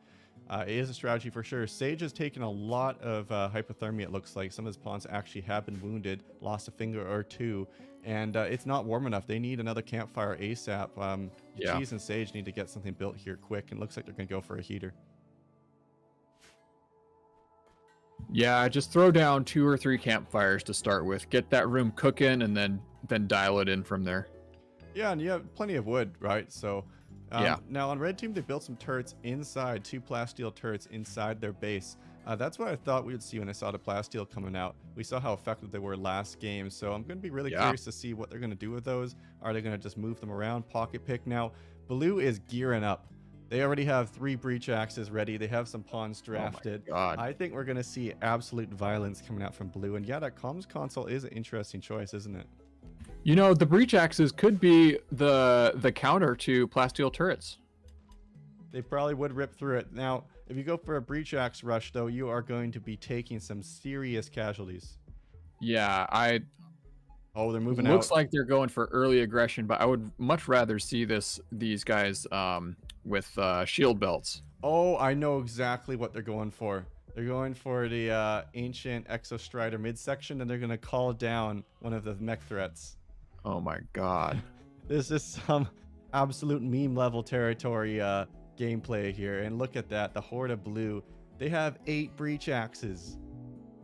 it is a strategy for sure. Sage has taken a lot of hypothermia, it looks like. Some of his pawns actually have been wounded, lost a finger or 2, and it's not warm enough. They need another campfire ASAP. Cheese and Sage need to get something built here quick, and it looks like they're going to go for a heater. Yeah, just throw down 2 or 3 campfires to start with. Get that room cooking, and then dial it in from there. Yeah, and you have plenty of wood, right? So yeah. Now on red team, they built some turrets inside, 2 plasteel turrets inside their base. That's what I thought we would see when I saw the plasteel coming out. We saw how effective they were last game, so I'm going to be really curious to see what they're going to do with those. Are they going to just move them around, pocket pick? Now, Blue is gearing up. They already have 3 breach axes ready. They have some pawns drafted. Oh my God. I think we're going to see absolute violence coming out from Blue. And yeah, that comms console is an interesting choice, isn't it? You know, the breach axes could be the counter to plasteel turrets. They probably would rip through it. Now, if you go for a breach axe rush, though, you are going to be taking some serious casualties. Yeah, Oh, they're moving out. Looks like they're going for early aggression, but I would much rather see these guys with shield belts. Oh, I know exactly what they're going for. They're going for the ancient Exostrider midsection, and they're going to call down one of the mech threats. Oh my God. This is some absolute meme level territory gameplay here. And look at that, the Horde of Blue. They have 8 breach axes.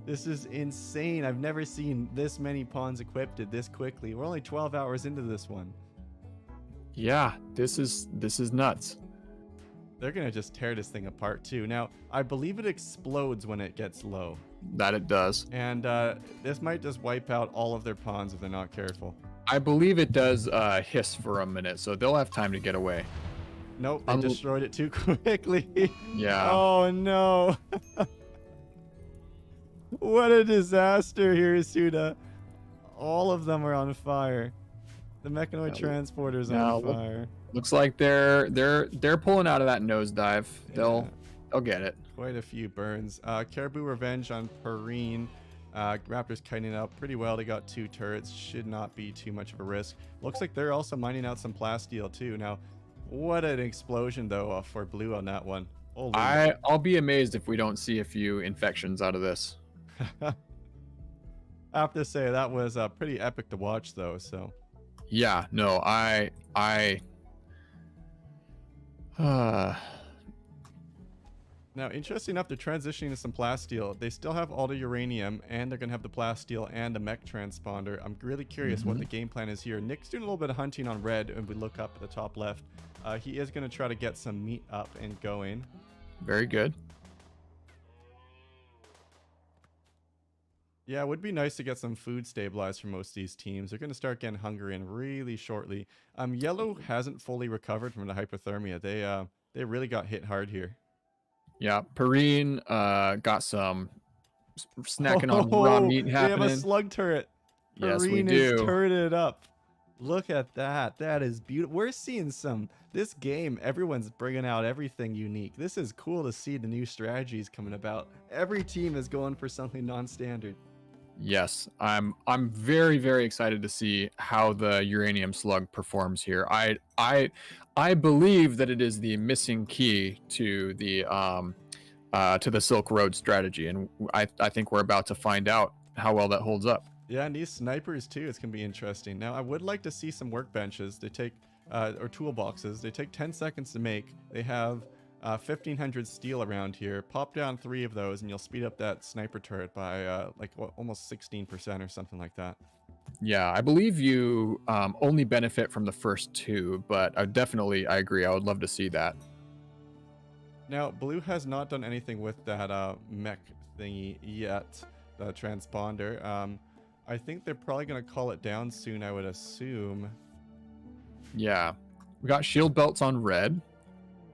This is insane. I've never seen this many pawns equipped this quickly. We're only 12 hours into this one. Yeah, this is nuts. They're going to just tear this thing apart too. Now, I believe it explodes when it gets low. That it does. And this might just wipe out all of their pawns if they're not careful. I believe it does hiss for a minute, so they'll have time to get away. Nope, they destroyed it too quickly. Yeah. Oh no. What a disaster here, Suda. All of them are on fire. The mechanoid transporter's on fire. Looks like they're pulling out of that nosedive. Yeah. They'll get it. Quite a few burns. Caribou Revenge on Perrine. Raptors kiting it up pretty well. They got 2 turrets. Should not be too much of a risk. Looks like they're also mining out some plasteel too. Now, what an explosion though for Blue on that one. Holy I'll be amazed if we don't see a few infections out of this. I have to say that was pretty epic to watch though. So yeah, no, Now, interesting enough, they're transitioning to some plasteel. They still have all the uranium, and they're going to have the plasteel and the mech transponder. I'm really curious what the game plan is here. Nick's doing a little bit of hunting on red, and we look up at the top left. He is going to try to get some meat up and going. Very good. Yeah, it would be nice to get some food stabilized for most of these teams. They're going to start getting hungry and really shortly. Yellow hasn't fully recovered from the hypothermia. They really got hit hard here. Yeah, Perrine got some snacking on raw meat happening. We have a slug turret. Yes, we Perrine do. is turreted up. Look at that. That is beautiful. We're seeing this game, everyone's bringing out everything unique. This is cool to see the new strategies coming about. Every team is going for something non-standard. Yes, I'm very, very excited to see how the uranium slug performs here. I believe that it is the missing key to the Silk Road strategy, and I think we're about to find out how well that holds up. Yeah, and these snipers too, it's gonna be interesting. Now, I would like to see some workbenches. They take or toolboxes. They take 10 seconds to make. They have 1500 steel around here. Pop down 3 of those and you'll speed up that sniper turret by almost 16% or something like that. Yeah, I believe you only benefit from the first 2, but I agree. I would love to see that. Now, blue has not done anything with that mech thingy yet, the transponder. I think they're probably going to call it down soon, I would assume. Yeah. We got shield belts on red.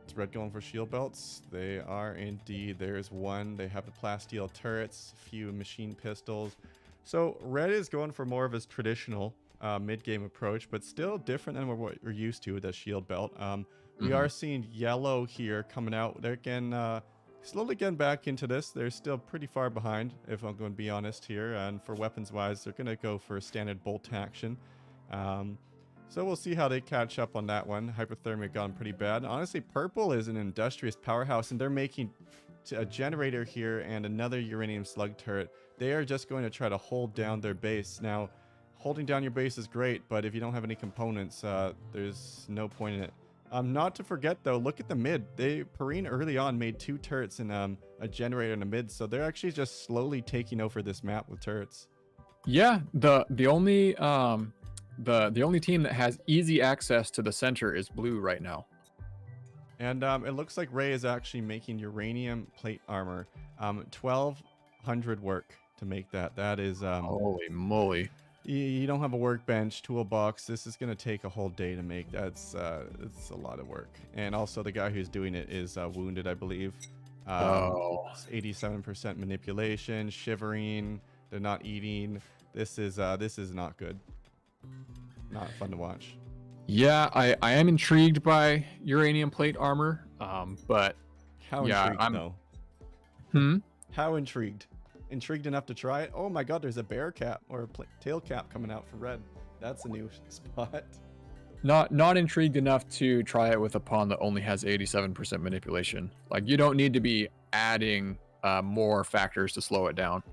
Is red going for shield belts? They are indeed. There's one. They have the plasteel turrets, a few machine pistols. So red is going for more of his traditional mid-game approach, but still different than what we're used to with the shield belt. We are seeing yellow here coming out. They're again slowly getting back into this. They're still pretty far behind, if I'm going to be honest here. And for weapons-wise, they're going to go for standard bolt action. So we'll see how they catch up on that one. Hypothermia gone pretty bad. Honestly, purple is an industrious powerhouse, and they're making a generator here and another uranium slug turret. They are just going to try to hold down their base. Now, holding down your base is great, but if you don't have any components, there's no point in it. Not to forget, though, look at the mid. Perrine early on made 2 turrets and a generator in the mid, so they're actually just slowly taking over this map with turrets. Yeah, the only team that has easy access to the center is blue right now. And it looks like Ray is actually making uranium plate armor. 1,200 work to make that. That is... holy moly. You don't have a workbench, toolbox. This is going to take a whole day to make. It's a lot of work. And also the guy who's doing it is wounded, I believe. 87% manipulation, shivering. They're not eating. This is not good. Not fun to watch. Yeah, I am intrigued by uranium plate armor, but how intrigued though? How intrigued? Intrigued enough to try it? Oh my god, there's a bear cap or a tail cap coming out for red. That's a new spot. Not intrigued enough to try it with a pawn that only has 87% manipulation. Like, you don't need to be adding more factors to slow it down.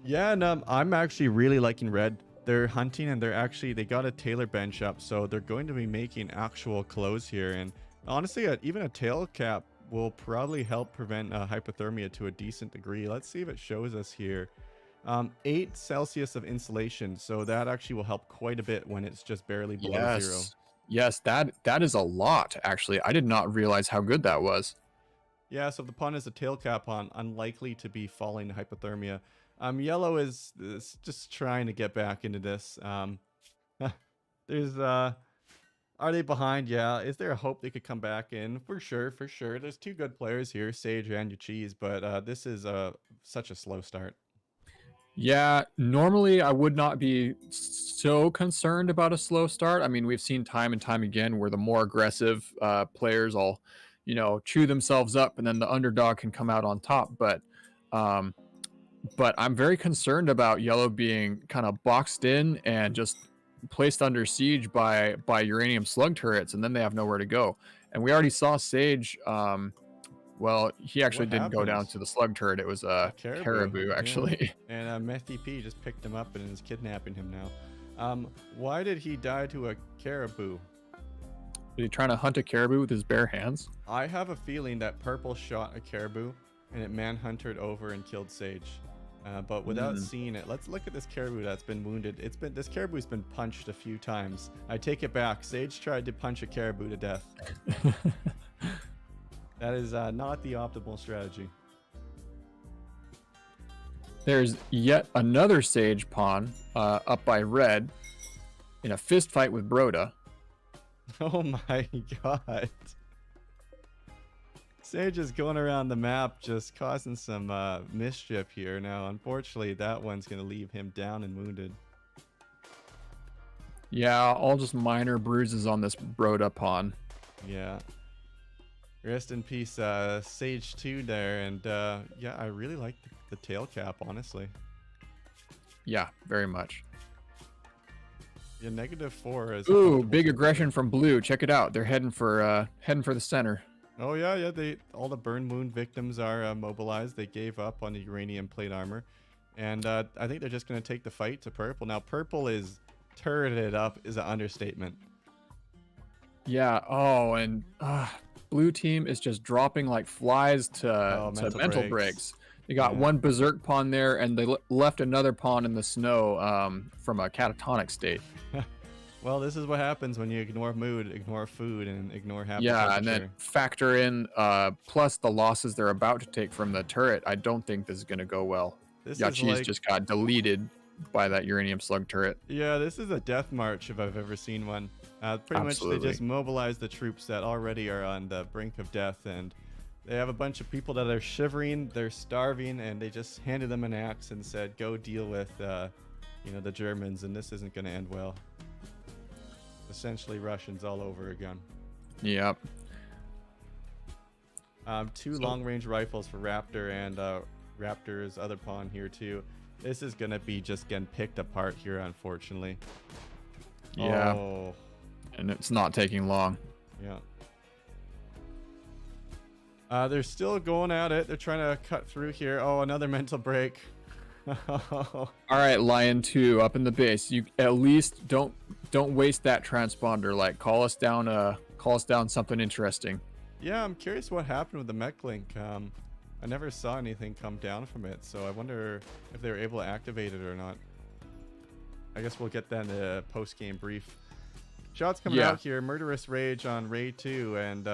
Yeah, and I'm actually really liking red. They're hunting and they got a tailor bench up, so they're going to be making actual clothes here. And honestly, even a tail cap will probably help prevent hypothermia to a decent degree. Let's see if it shows us here. 8 Celsius of insulation, so that actually will help quite a bit when it's just barely below 0. Yes, that is a lot, actually. I did not realize how good that was. Yeah, so if the pawn has a tail cap on, unlikely to be falling to hypothermia. Yellow is just trying to get back into this. Are they behind? Yeah. Is there a hope they could come back in? For sure. There's 2 good players here, Sage and Yachiz, but this is such a slow start. Yeah, normally I would not be so concerned about a slow start. I mean, we've seen time and time again where the more aggressive players all, chew themselves up and then the underdog can come out on top. But I'm very concerned about yellow being kind of boxed in and just placed under siege by uranium slug turrets, and then they have nowhere to go. And we already saw Sage. Well, he actually didn't go down to the slug turret. It was a caribou actually. Yeah. And Methy P just picked him up and is kidnapping him now. Why did he die to a caribou? Was he trying to hunt a caribou with his bare hands? I have a feeling that purple shot a caribou and it manhunted over and killed Sage. But without seeing it, let's look at this caribou that's been wounded. This caribou's been punched a few times. I take it back. Sage tried to punch a caribou to death. That is not the optimal strategy. There's yet another Sage pawn up by red in a fist fight with Broda. Oh my god. Sage is going around the map just causing some mischief here. Now, unfortunately, that one's going to leave him down and wounded. Yeah, all just minor bruises on this Broda pawn. Yeah. Rest in peace, Sage 2 there. And yeah, I really like the tail cap, honestly. Yeah, very much. Yeah, -4 is... Ooh, big aggression from blue. Check it out. They're heading for the center. Oh yeah. All the burn wound victims are mobilized. They gave up on the uranium plate armor, and I think they're just going to take the fight to purple. Now, purple is turreted up is an understatement. Yeah. Oh, and blue team is just dropping like flies Oh, to mental mental breaks. breaks. They got Yeah. one berserk pawn there, and they left another pawn in the snow from a catatonic state. Well, this is what happens when you ignore mood, ignore food, and ignore happy Yeah, and then temperature. factor in plus the losses they're about to take from the turret. I don't think this is going to go well. This is Yachi's like, just got deleted by that uranium slug turret. yeah, this is a death march if I've ever seen one. Pretty much they Absolutely. just mobilize the troops that already are on the brink of death, and they have a bunch of people that are shivering, they're starving, and they just handed them an axe and said, go deal with, you know, the Germans, and this isn't going to end well. Essentially Russians all over again. Yep. Two long-range rifles for Raptor and Raptor's other pawn here too. This is gonna be just getting picked apart here, unfortunately. Yeah. Oh, And it's not taking long. yeah. They're still going at it. They're trying to cut through here. Oh, another mental break. All right, Lion 2 up in the base. You at least don't waste that transponder. Like call us down something interesting. Yeah, I'm curious what happened with the mech link. I never saw anything come down from it, so I wonder if they were able to activate it or not. I guess we'll get that in the post-game brief. Shots coming out here. Murderous Rage on Ray 2, and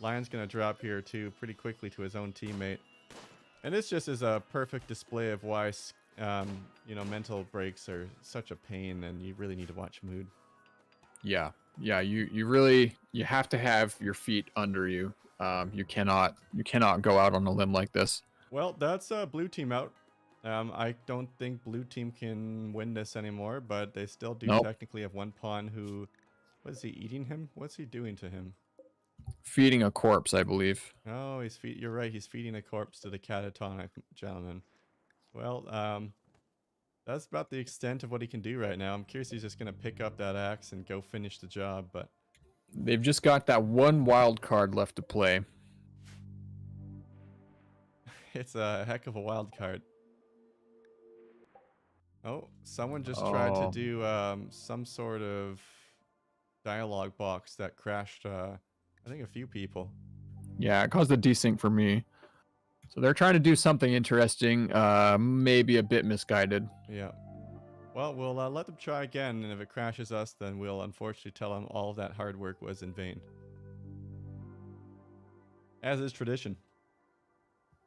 Lion's going to drop here too pretty quickly to his own teammate. And this just is a perfect display of why, you know, mental breaks are such a pain, and you really need to watch mood. Yeah. You really have to have your feet under you. You cannot go out on a limb like this. Well, that's blue team out. I don't think blue team can win this anymore, but they still do technically have one pawn who, what is he eating him? What's he doing to him? Feeding a corpse, I believe. Oh, you're right. He's feeding a corpse to the catatonic gentleman. Well, that's about the extent of what he can do right now. I'm curious he's just going to pick up that axe and go finish the job, but They've just got that one wild card left to play. it's a heck of a wild card. Oh, someone just tried to do some sort of dialogue box that crashed, I think, a few people. Yeah, it caused a desync for me. So they're trying to do something interesting, maybe a bit misguided. Yeah. Well, we'll let them try again, and if it crashes us, then we'll unfortunately tell them all of that hard work was in vain. As is tradition.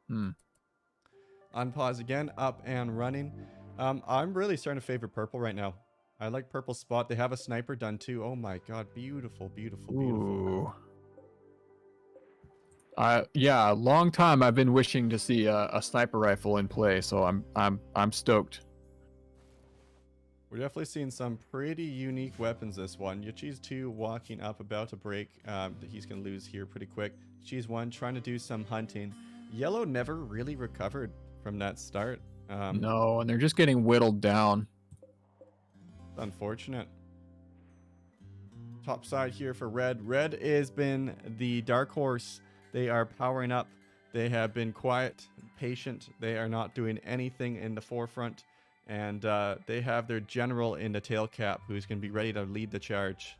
On pause again, up and running. I'm really starting to favor purple right now. I like purple spot. They have a sniper done too. Oh my god, beautiful, beautiful, beautiful. Ooh. Yeah, a long time I've been wishing to see a sniper rifle in play, so I'm stoked. We're definitely seeing some pretty unique weapons this one. Yachi's 2 walking up, about to break. He's going to lose here pretty quick. Yachi's 1 trying to do some hunting. Yellow never really recovered from that start. No, and they're just getting whittled down. Unfortunate. Top side here for red. Red has been the dark horse. They are powering up. They have been quiet, patient. They are not doing anything in the forefront. And they have their general in the tail cap who's going to be ready to lead the charge.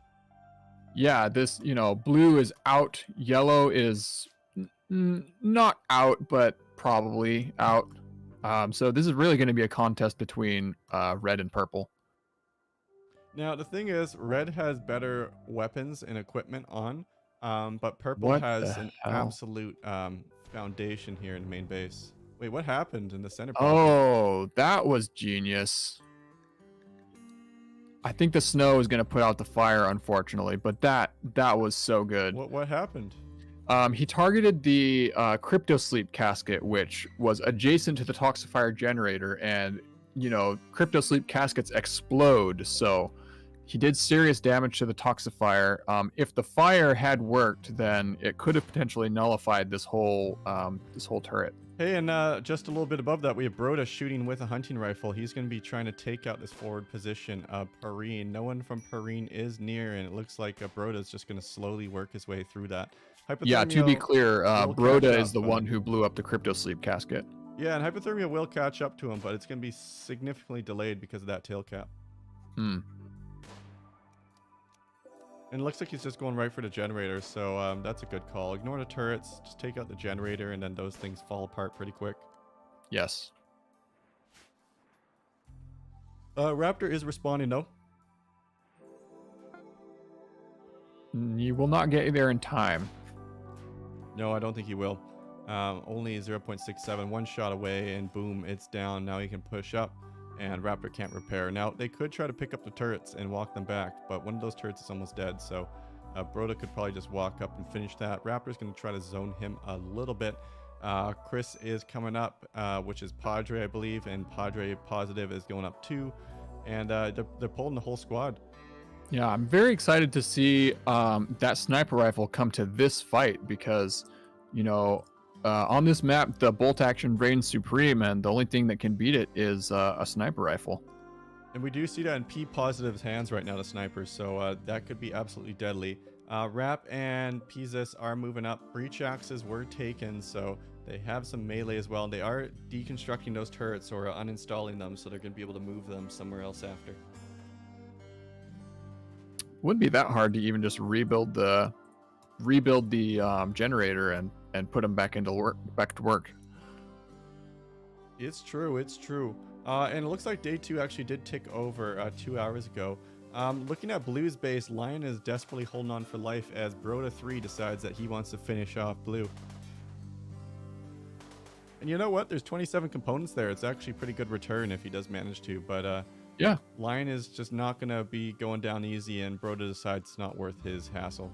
Yeah, this, blue is out. Yellow is not out, but probably out. So this is really going to be a contest between red and purple. Now, the thing is, red has better weapons and equipment on, but purple has an absolute foundation here in the main base. Wait, what happened in the center pocket? Oh, that was genius. I think the snow is going to put out the fire, unfortunately, but that was so good. What happened? He targeted the crypto sleep casket, which was adjacent to the toxifier generator, and crypto sleep caskets explode, so he did serious damage to the toxifier. If the fire had worked, then it could have potentially nullified this whole turret. Hey, and just a little bit above that, we have Broda shooting with a hunting rifle. He's going to be trying to take out this forward position of Perrine. No one from Perrine is near, and it looks like Broda is just going to slowly work his way through that. Yeah, to be clear, Broda is the one who blew up the crypto sleep casket. Yeah, and Hypothermia will catch up to him, but it's going to be significantly delayed because of that tail cap. And it looks like he's just going right for the generator, so that's a good call. Ignore the turrets, just take out the generator, and then those things fall apart pretty quick. Yes. Raptor is responding, though. You will not get there in time. No, I don't think he will. Only 0.67, one shot away, and boom, it's down. Now he can push up, and Raptor can't repair. Now, they could try to pick up the turrets and walk them back, but one of those turrets is almost dead, so Broda could probably just walk up and finish that. Raptor's going to try to zone him a little bit. Chris is coming up, which is Padre, I believe, and Padre Positive is going up too, and they're pulling the whole squad. Yeah, I'm very excited to see that sniper rifle come to this fight because, you know, on this map, the bolt action reigns supreme, and the only thing that can beat it is a sniper rifle. And we do see that in P Positive's hands right now, the sniper, so that could be absolutely deadly. Rap and Pizas are moving up. Breach axes were taken, so they have some melee as well. They are deconstructing those turrets or uninstalling them, so they're going to be able to move them somewhere else after. Wouldn't be that hard to even just rebuild the generator and put them back to work. It's true. It's true. And it looks like day 2 actually did tick over 2 hours ago. Looking at Blue's base, Lion is desperately holding on for life as Broda 3 decides that he wants to finish off Blue. And you know what? There's 27 components there. It's actually pretty good return if he does manage to. But yeah, Lion is just not going to be going down easy, and Broda decides it's not worth his hassle.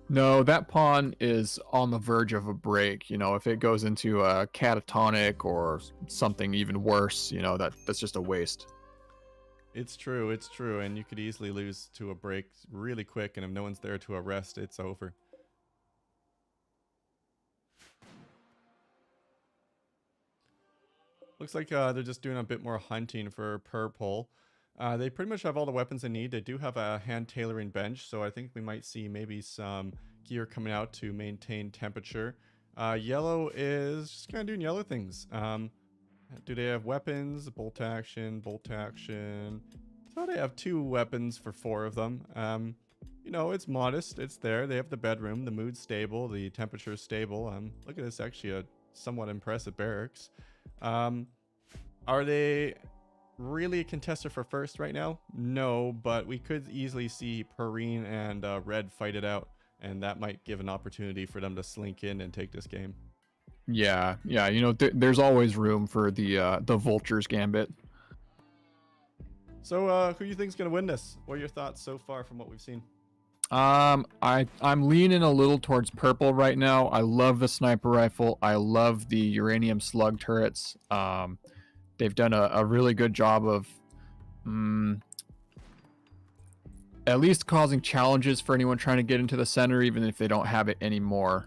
No, that pawn is on the verge of a break. You know, if it goes into a catatonic or something even worse, you know, that's just a waste. It's true. It's true. And you could easily lose to a break really quick. And if no one's there to arrest, it's over. Looks like they're just doing a bit more hunting for purple. They pretty much have all the weapons they need. They do have a hand tailoring bench, so I think we might see maybe some gear coming out to maintain temperature. Yellow is just kind of doing yellow things. Do they have weapons? Bolt action, bolt action. So they have 2 weapons for 4 of them. You know, it's modest. It's there. They have the bedroom. The mood's stable. The temperature's stable. Look at this, actually a somewhat impressive barracks. Are they really a contester for first right now? No, but we could easily see Perrine and Red fight it out, and that might give an opportunity for them to slink in and take this game. Yeah, you know, there's always room for the Vulture's Gambit. So who do you think is going to win this? What are your thoughts so far from what we've seen? I'm leaning a little towards purple right now. I love the sniper rifle. I love the uranium slug turrets. They've done a really good job of at least causing challenges for anyone trying to get into the center, even if they don't have it anymore.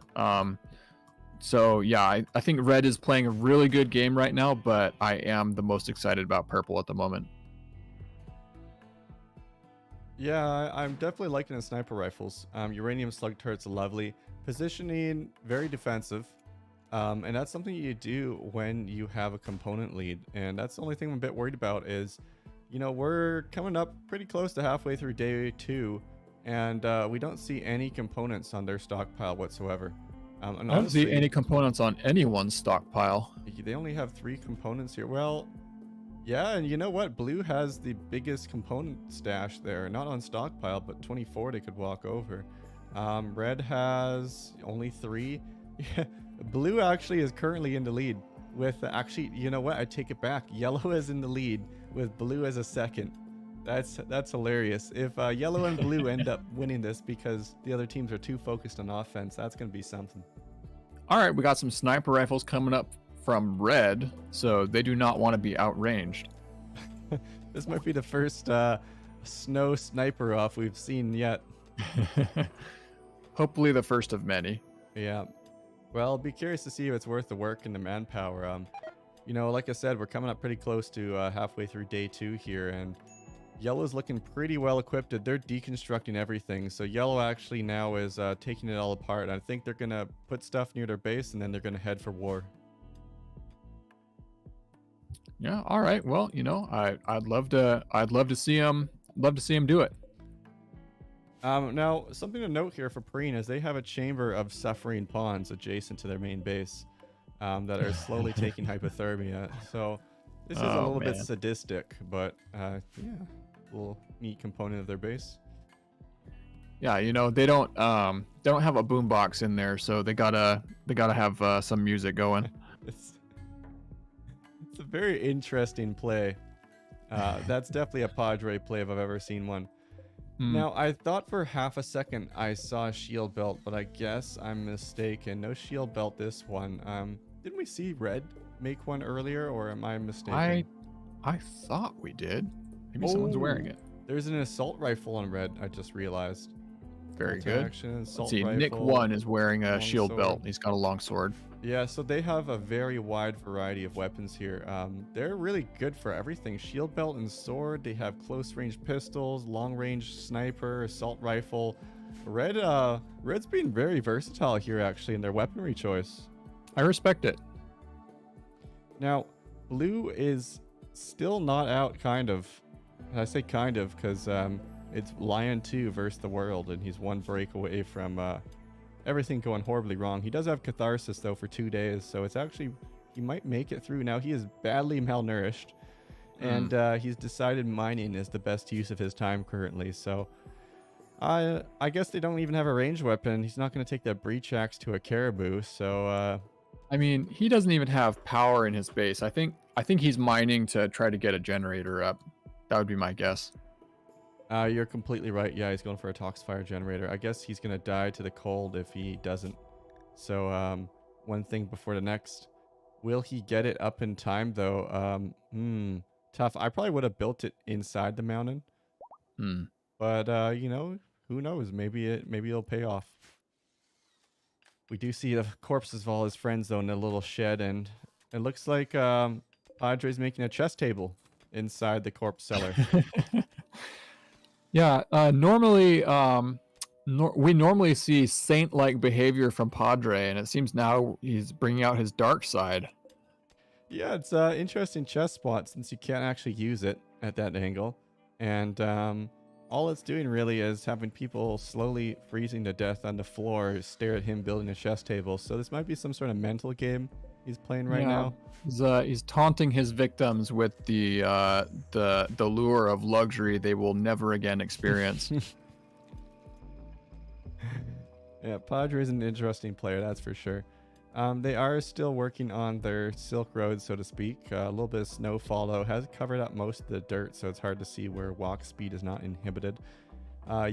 So yeah, I think Red is playing a really good game right now, but I am the most excited about purple at the moment. Yeah, I'm definitely liking the sniper rifles. Uranium slug turrets are lovely. Positioning, very defensive. And that's something you do when you have a component lead. And that's the only thing I'm a bit worried about is, you know, we're coming up pretty close to halfway through day 2. And we don't see any components on their stockpile whatsoever. And I don't see any components on anyone's stockpile. They only have 3 components here. Well, yeah, and you know what? Blue has the biggest component stash there. Not on stockpile, but 24 they could walk over. Red has only 3. Yeah, Blue actually is currently in the lead with actually, you know what? I take it back. Yellow is in the lead with Blue as a second. That's hilarious. If Yellow and Blue end up winning this because the other teams are too focused on offense, that's going to be something. All right, we got some sniper rifles coming up from Red, so they do not want to be outranged. This might be the first snow sniper off we've seen yet. Hopefully the first of many. Yeah. Well, be curious to see if it's worth the work and the manpower. You know, like I said, we're coming up pretty close to halfway through day 2 here, and Yellow's looking pretty well equipped. They're deconstructing everything. So Yellow actually now is taking it all apart. I think they're going to put stuff near their base, and then they're going to head for war. Yeah, all right. Well, you know, I'd love to see him do it. Now, something to note here for Preen is they have a chamber of suffering pawns adjacent to their main base that are slowly taking hypothermia. So this is a Oh little bit man. sadistic, but yeah, little neat component of their base. Yeah, you know, they don't have a boombox in there, so they gotta have some music going. It's it's a very interesting play. That's definitely a Padre play if I've ever seen one. Hmm. Now, I thought for half a second I saw a shield belt, but I guess I'm mistaken. No shield belt this one. Didn't we see Red make one earlier, or am I mistaken? I thought we did. Maybe someone's wearing Oh, it. there's an assault rifle on Red, I just realized. Very good. Multi-action, Let's assault see. Nick rifle, 1 is wearing a long shield sword. belt. He's got a long sword. Yeah, so they have a very wide variety of weapons here. They're really good for everything. Shield belt and sword. They have close range pistols, long range sniper, assault rifle. Red's being very versatile here actually in their weaponry choice. I respect it. Now, blue is still not out, kind of. I say kind of because it's Lion 2 versus the world, and he's one break away from everything going horribly wrong. He does have catharsis though for 2 days, so it's actually he might make it through. Now he is badly malnourished, and he's decided mining is the best use of his time currently. So I guess they don't even have a ranged weapon. He's not going to take that breach axe to a caribou. So I mean, he doesn't even have power in his base. I think he's mining to try to get a generator up. That would be my guess. you're completely right. Yeah, he's going for a toxfire generator. I guess he's going to die to the cold if he doesn't. So one thing before the next. Will he get it up in time though? Tough. I probably would have built it inside the mountain. Hmm. But you know, who knows? Maybe it'll pay off. We do see the corpses of all his friends though in a little shed, and it looks like Padre's making a chess table inside the corpse cellar. Yeah. Normally, we normally see saint-like behavior from Padre, and it seems now he's bringing out his dark side. Yeah, it's an interesting chess spot since you can't actually use it at that angle, and all it's doing really is having people slowly freezing to death on the floor stare at him building a chess table. So this might be some sort of mental game he's playing right now. He's taunting his victims with the lure of luxury they will never again experience. Yeah, Padre's an interesting player, that's for sure. They are still working on their Silk Road, so to speak. A little bit of snowfall, though, has covered up most of the dirt, so it's hard to see where walk speed is not inhibited.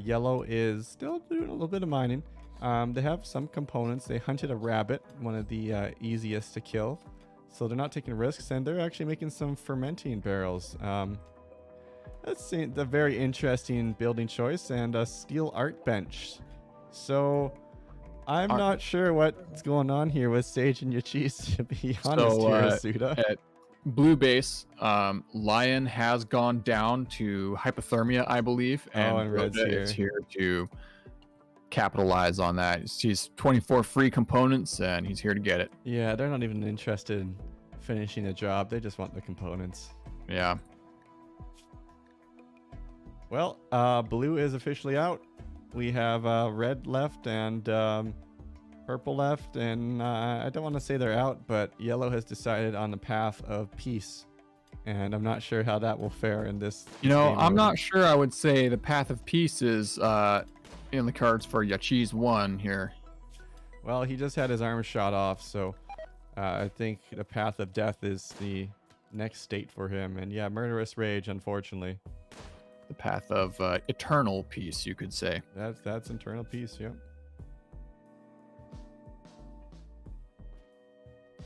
Yellow is still doing a little bit of mining. They have some components. They hunted a rabbit, one of the easiest to kill. So they're not taking risks, and they're actually making some fermenting barrels. That's a very interesting building choice, and a steel art bench. So I'm not sure what's going on here with Sage and Yachis, to be honest here, Asuda. At blue base, Lion has gone down to hypothermia, I believe, and Red's Rhoda is here to capitalize on that. He's 24 free components, and he's here to get it. Yeah, they're not even interested in finishing the job. They just want the components. Yeah. Well, blue is officially out. We have red left and purple left, and I don't want to say they're out, but yellow has decided on the path of peace, and I'm not sure how that will fare in this. You know, game I'm mode. not sure I would say the path of peace is in the cards for Yachis 1 here. Well, he just had his arm shot off, so I think the path of death is the next state for him, and yeah, murderous rage, unfortunately. The path of eternal peace, you could say. That's internal peace, yeah.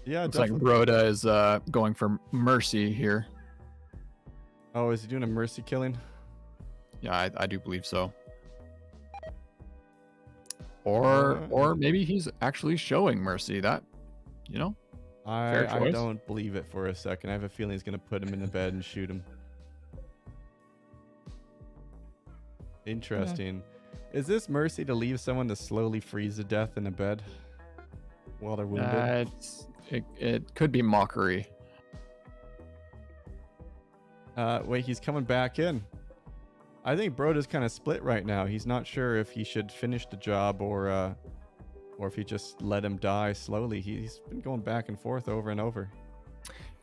Yeah, Looks like Rhoda is going for mercy here. Oh, is he doing a mercy killing? Yeah, I do believe so. Or maybe he's actually showing mercy. That, you know, fair I choice. don't believe it for a second. I have a feeling he's gonna put him in the bed and shoot him. Interesting. Is this mercy to leave someone to slowly freeze to death in a bed while they're wounded? It could be mockery. Wait, he's coming back in. I think Broda's kind of split right now. He's not sure if he should finish the job or if he just let him die slowly. He's been going back and forth over and over.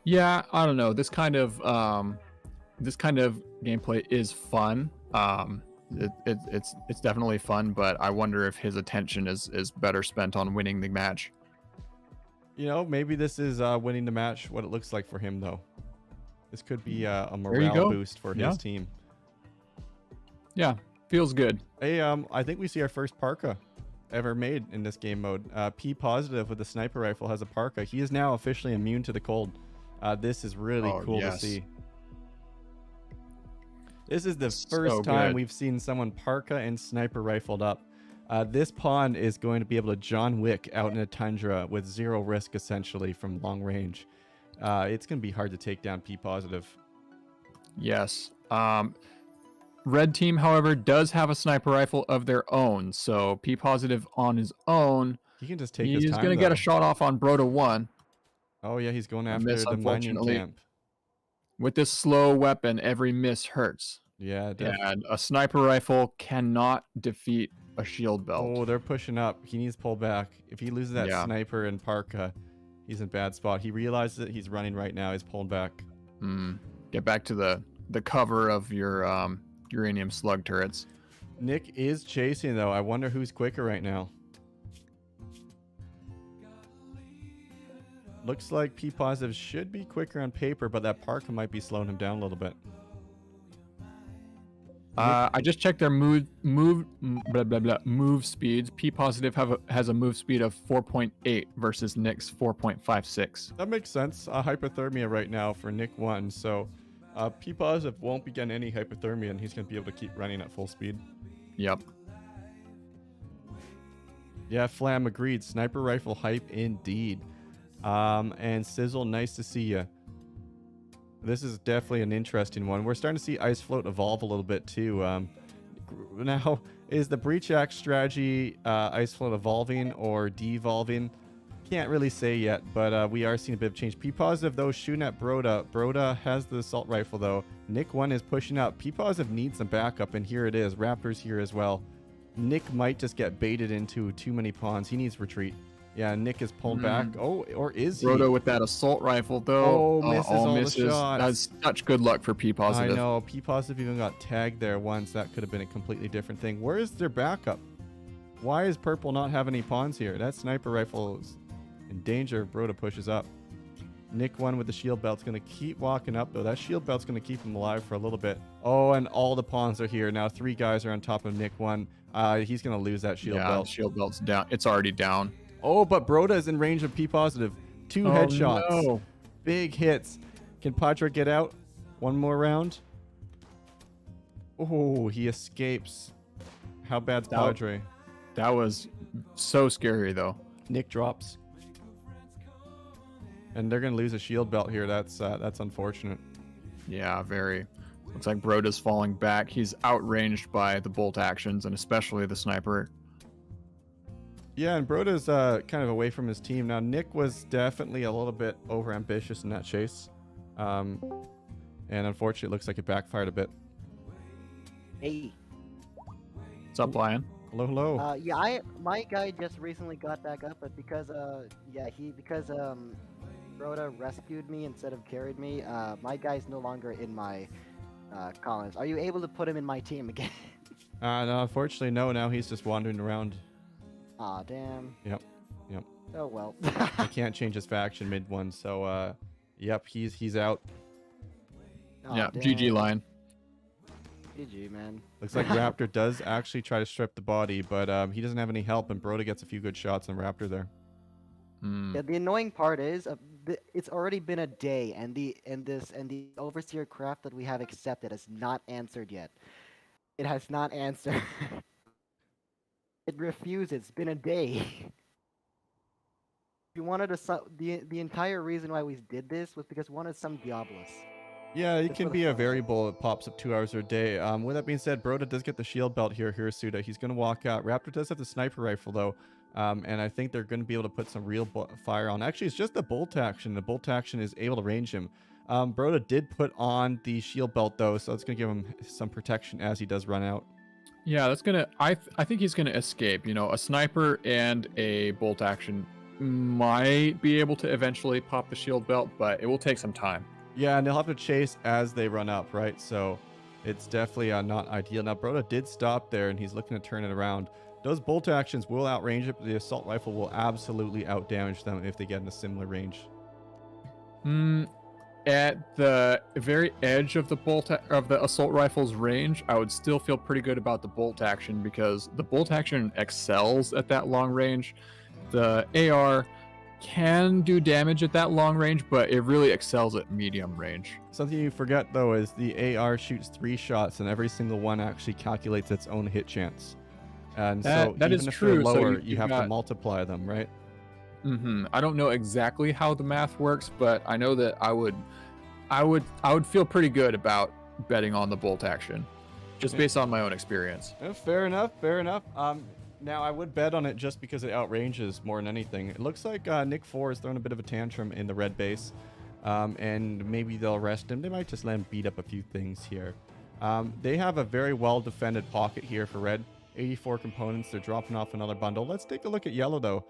Yeah, I don't know. This kind of gameplay is fun. It's definitely fun, but I wonder if his attention is better spent on winning the match. You know, maybe this is winning the match what it looks like for him, though. This could be a you morale go. boost for Yeah. his team. Yeah, feels good. Hey, I think we see our first parka ever made in this game mode. P positive with the sniper rifle has a parka. He is now officially immune to the cold. This is really cool to see. This is the first time we've seen someone parka and sniper rifled up. This pawn is going to be able to John Wick out in a tundra with zero risk, essentially, from long range. It's going to be hard to take down P positive. Yes. Red team, however, does have a sniper rifle of their own, so P positive on his own. He can just take his time. He's going to get a shot off on Broda 1. Oh, yeah, he's going after the mining camp. With this slow weapon, every miss hurts. Yeah, definitely. And a sniper rifle cannot defeat a shield belt. Oh, they're pushing up. He needs to pull back. If he loses that sniper and parka, he's in a bad spot. He realizes that he's running right now. He's pulling back. Get back to the cover of your uranium slug turrets. Nick is chasing, though. I wonder who's quicker right now. Looks like P positive should be quicker on paper, but that parka might be slowing him down a little bit. I just checked their move speeds. P positive has a move speed of 4.8 versus Nick's 4.56. That makes sense. Hypothermia right now for Nick 1, so P positive won't be getting any hypothermia, and he's going to be able to keep running at full speed. Yep. Yeah, Flam agreed. Sniper rifle hype indeed. And Sizzle, nice to see you. This is definitely an interesting one. We're starting to see Ice Float evolve a little bit too. Now, is the Breach Axe strategy Ice Float evolving or devolving? Can't really say yet, but we are seeing a bit of change. P positive though shooting at Broda. Broda has the assault rifle though. Nick 1 is pushing up. P positive needs some backup, and here it is. Raptor's here as well. Nick might just get baited into too many pawns. He needs retreat. Yeah, Nick is pulled back. Oh, or is he? Broda with that assault rifle, though. Oh, misses all the shots. That's such good luck for P positive. I know. P positive even got tagged there once. That could have been a completely different thing. Where is their backup? Why is purple not have any pawns here? That sniper rifle is in danger. Broda pushes up. Nick 1 with the shield belt's going to keep walking up, though. That shield belt's going to keep him alive for a little bit. Oh, and all the pawns are here. Now 3 guys are on top of Nick 1. He's going to lose that shield belt. Yeah, shield belt's down. It's already down. Oh, but Broda is in range of P positive. 2 headshots. No. Big hits. Can Padre get out? One more round. Oh, he escapes. How bad's Padre? That was so scary, though. Nick drops. And they're going to lose a shield belt here. That's unfortunate. Yeah, very. Looks like Broda's falling back. He's outranged by the bolt actions, and especially the sniper. Yeah, and Broda's kind of away from his team. Now, Nick was definitely a little bit overambitious in that chase. And unfortunately, it looks like it backfired a bit. Hey. What's up, Lion? Hello, hello. Yeah, my guy just recently got back up, but because Broda rescued me instead of carried me, my guy's no longer in my columns. Are you able to put him in my team again? No, unfortunately, no. Now he's just wandering around. Aw, damn. Yep. Oh, well. I can't change his faction mid-1, so, yep, he's out. Aw, Yeah, damn. GG, Lion. GG, man. Looks like Raptor does actually try to strip the body, but he doesn't have any help, and Broda gets a few good shots on Raptor there. Yeah, the annoying part is it's already been a day, and the overseer craft that we have accepted has not answered yet. It has not answered. It refuses. It's been a day. We wanted the entire reason why we did this was because we wanted some Diablos. Yeah, it Just can for the be a fun. variable that pops up 2 hours a day. With that being said, Broda does get the shield belt here, Hirasuda. He's going to walk out. Raptor does have the sniper rifle, though. And I think they're going to be able to put some real fire on. Actually, it's just the bolt action. The bolt action is able to range him. Broda did put on the shield belt though, so it's gonna give him some protection as he does run out. Yeah, that's gonna. I think he's gonna escape. You know, a sniper and a bolt action might be able to eventually pop the shield belt, but it will take some time. Yeah, and they'll have to chase as they run up, right? So it's definitely not ideal. Now, Broda did stop there, and he's looking to turn it around. Those bolt actions will outrange it, but the assault rifle will absolutely outdamage them if they get in a similar range. At the very edge of the assault rifle's range, I would still feel pretty good about the bolt action because the bolt action excels at that long range. The AR can do damage at that long range, but it really excels at medium range. Something you forget though is the AR shoots 3 shots, and every single one actually calculates its own hit chance. And that so is even if true. they're lower, So you have to multiply them, right? I don't know exactly how the math works, but I know that I would feel pretty good about betting on the bolt action, just based on my own experience. Fair enough. Now I would bet on it just because it outranges more than anything. It looks like Nick 4 is throwing a bit of a tantrum in the red base, and maybe they'll rest him. They might just let him beat up a few things here. They have a very well defended pocket here for red. 84 components. They're dropping off another bundle. Let's take a look at yellow though.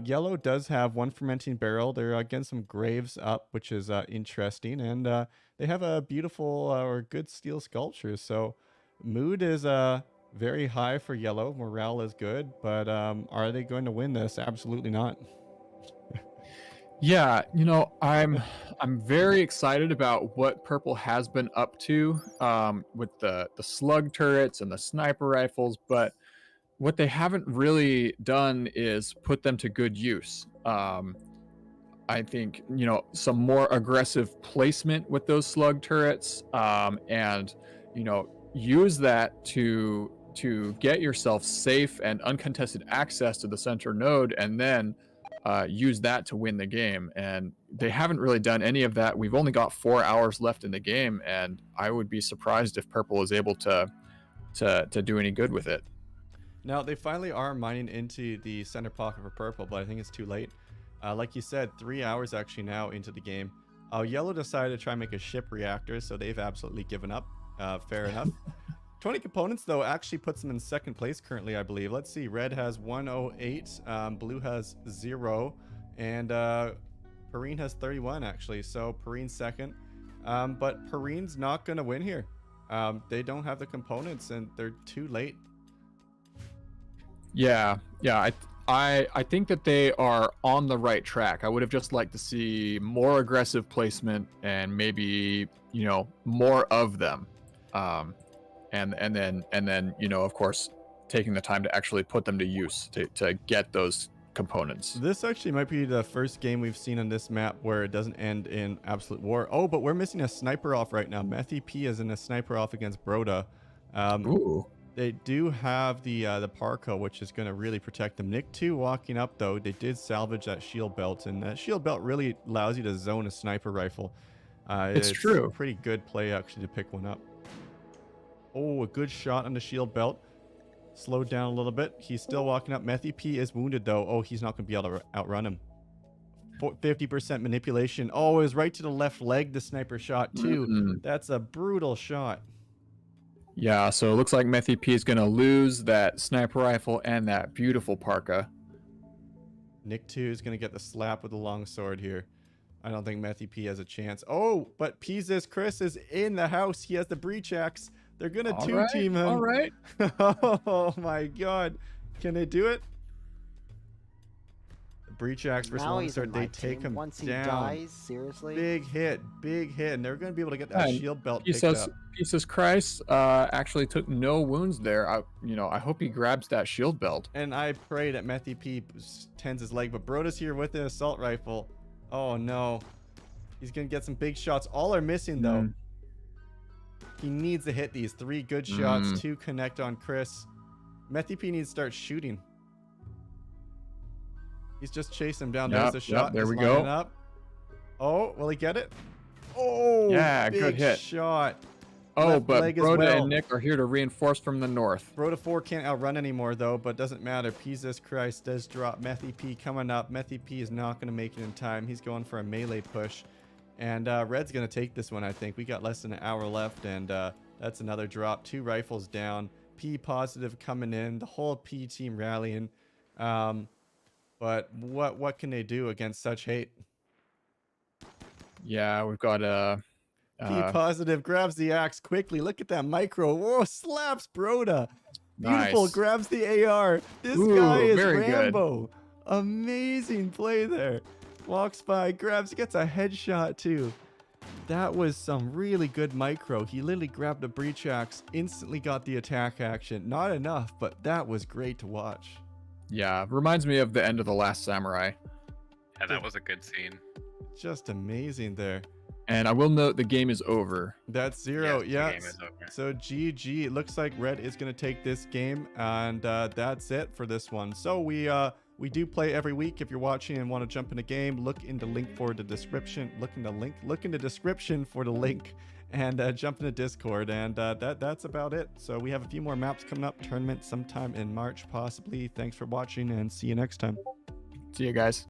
Yellow does have 1 fermenting barrel. They're getting some graves up, which is interesting, and they have a beautiful or good steel sculpture. So mood is very high for yellow. Morale is good, but are they going to win this? Absolutely not. Yeah, you know, I'm very excited about what purple has been up to with the slug turrets and the sniper rifles, but what they haven't really done is put them to good use. I think, you know, some more aggressive placement with those slug turrets, and, you know, use that to get yourself safe and uncontested access to the center node, and then use that to win the game. And they haven't really done any of that. We've only got 4 hours left in the game, and I would be surprised if purple is able to do any good with it. Now, they finally are mining into the center pocket for purple, but I think it's too late. Like you said, 3 hours actually now into the game. Yellow decided to try and make a ship reactor, so they've absolutely given up. Fair enough. 20 components, though, actually puts them in second place currently, I believe. Let's see. Red has 108. Blue has 0. And Perrine has 31, actually. So Perrine's second. But Perrine's not going to win here. They don't have the components, and they're too late. Yeah. I think that they are on the right track. I would have just liked to see more aggressive placement and maybe, you know, more of them. And then, you know, of course, taking the time to actually put them to use to get those components. This actually might be the first game we've seen on this map where it doesn't end in absolute war. Oh, but we're missing a sniper off right now. Methy P is in a sniper off against Broda. Ooh. They do have the Parko, which is going to really protect them. Nick 2 walking up, though. They did salvage that shield belt, and that shield belt really allows you to zone a sniper rifle. It's true. A pretty good play, actually, to pick one up. Oh, a good shot on the shield belt. Slowed down a little bit. He's still walking up. Methy P is wounded, though. Oh, he's not going to be able to outrun him. 50% manipulation. Oh, it was right to the left leg, the sniper shot, too. That's a brutal shot. Yeah, so it looks like Methy P is going to lose that sniper rifle and that beautiful parka. Nick 2 is going to get the slap with the long sword here. I don't think Methy P has a chance. Oh, but Pizis Chris is in the house. He has the breach axe. They're going to two-team him. All right. Oh, my God. Can they do it? Breach axe versus longsword, they take him once he down. Dies, seriously. Big hit, and they're going to be able to get that shield belt picked up. Jesus Christ actually took no wounds there. I hope he grabs that shield belt. And I pray that Methy P tends his leg, but Broda's here with the assault rifle. Oh no, he's going to get some big shots. All are missing though. He needs to hit these 3 good shots to connect on Chris. Methy P needs to start shooting. He's just chasing him down. There's a shot. There we go. Up. Oh, will he get it? Oh, yeah, big good hit. Shot. Oh, Left but leg Broda and Nick are here to reinforce from the north. Broda 4 can't outrun anymore, though, but doesn't matter. Jesus Christ does drop. Methy P coming up. Methy P is not going to make it in time. He's going for a melee push. And Red's going to take this one, I think. We got less than an hour left, and that's another drop. 2 rifles down. P positive coming in. The whole P team rallying. But what can they do against such hate? Yeah, we've got P positive grabs the axe quickly. Look at that micro. Whoa, slaps Broda. Beautiful, nice. grabs the AR. This Ooh, guy is very good. Rambo. Amazing play there. Walks by, grabs, gets a headshot too. That was some really good micro. He literally grabbed a breach axe, instantly got the attack action. Not enough, but that was great to watch. Yeah, reminds me of the end of The Last Samurai. Yeah, that was a good scene. Just amazing there. And I will note the game is over. That's 0. Yes, the Yeah. game is over. So GG. It looks like Red is going to take this game, and that's it for this one. So we do play every week. If you're watching and want to jump in a game, look in the link for the description. Look in the description for the link, and jump in the Discord. And that's about it. So we have a few more maps coming up. Tournament sometime in March, possibly. Thanks for watching, and see you next time. See you guys.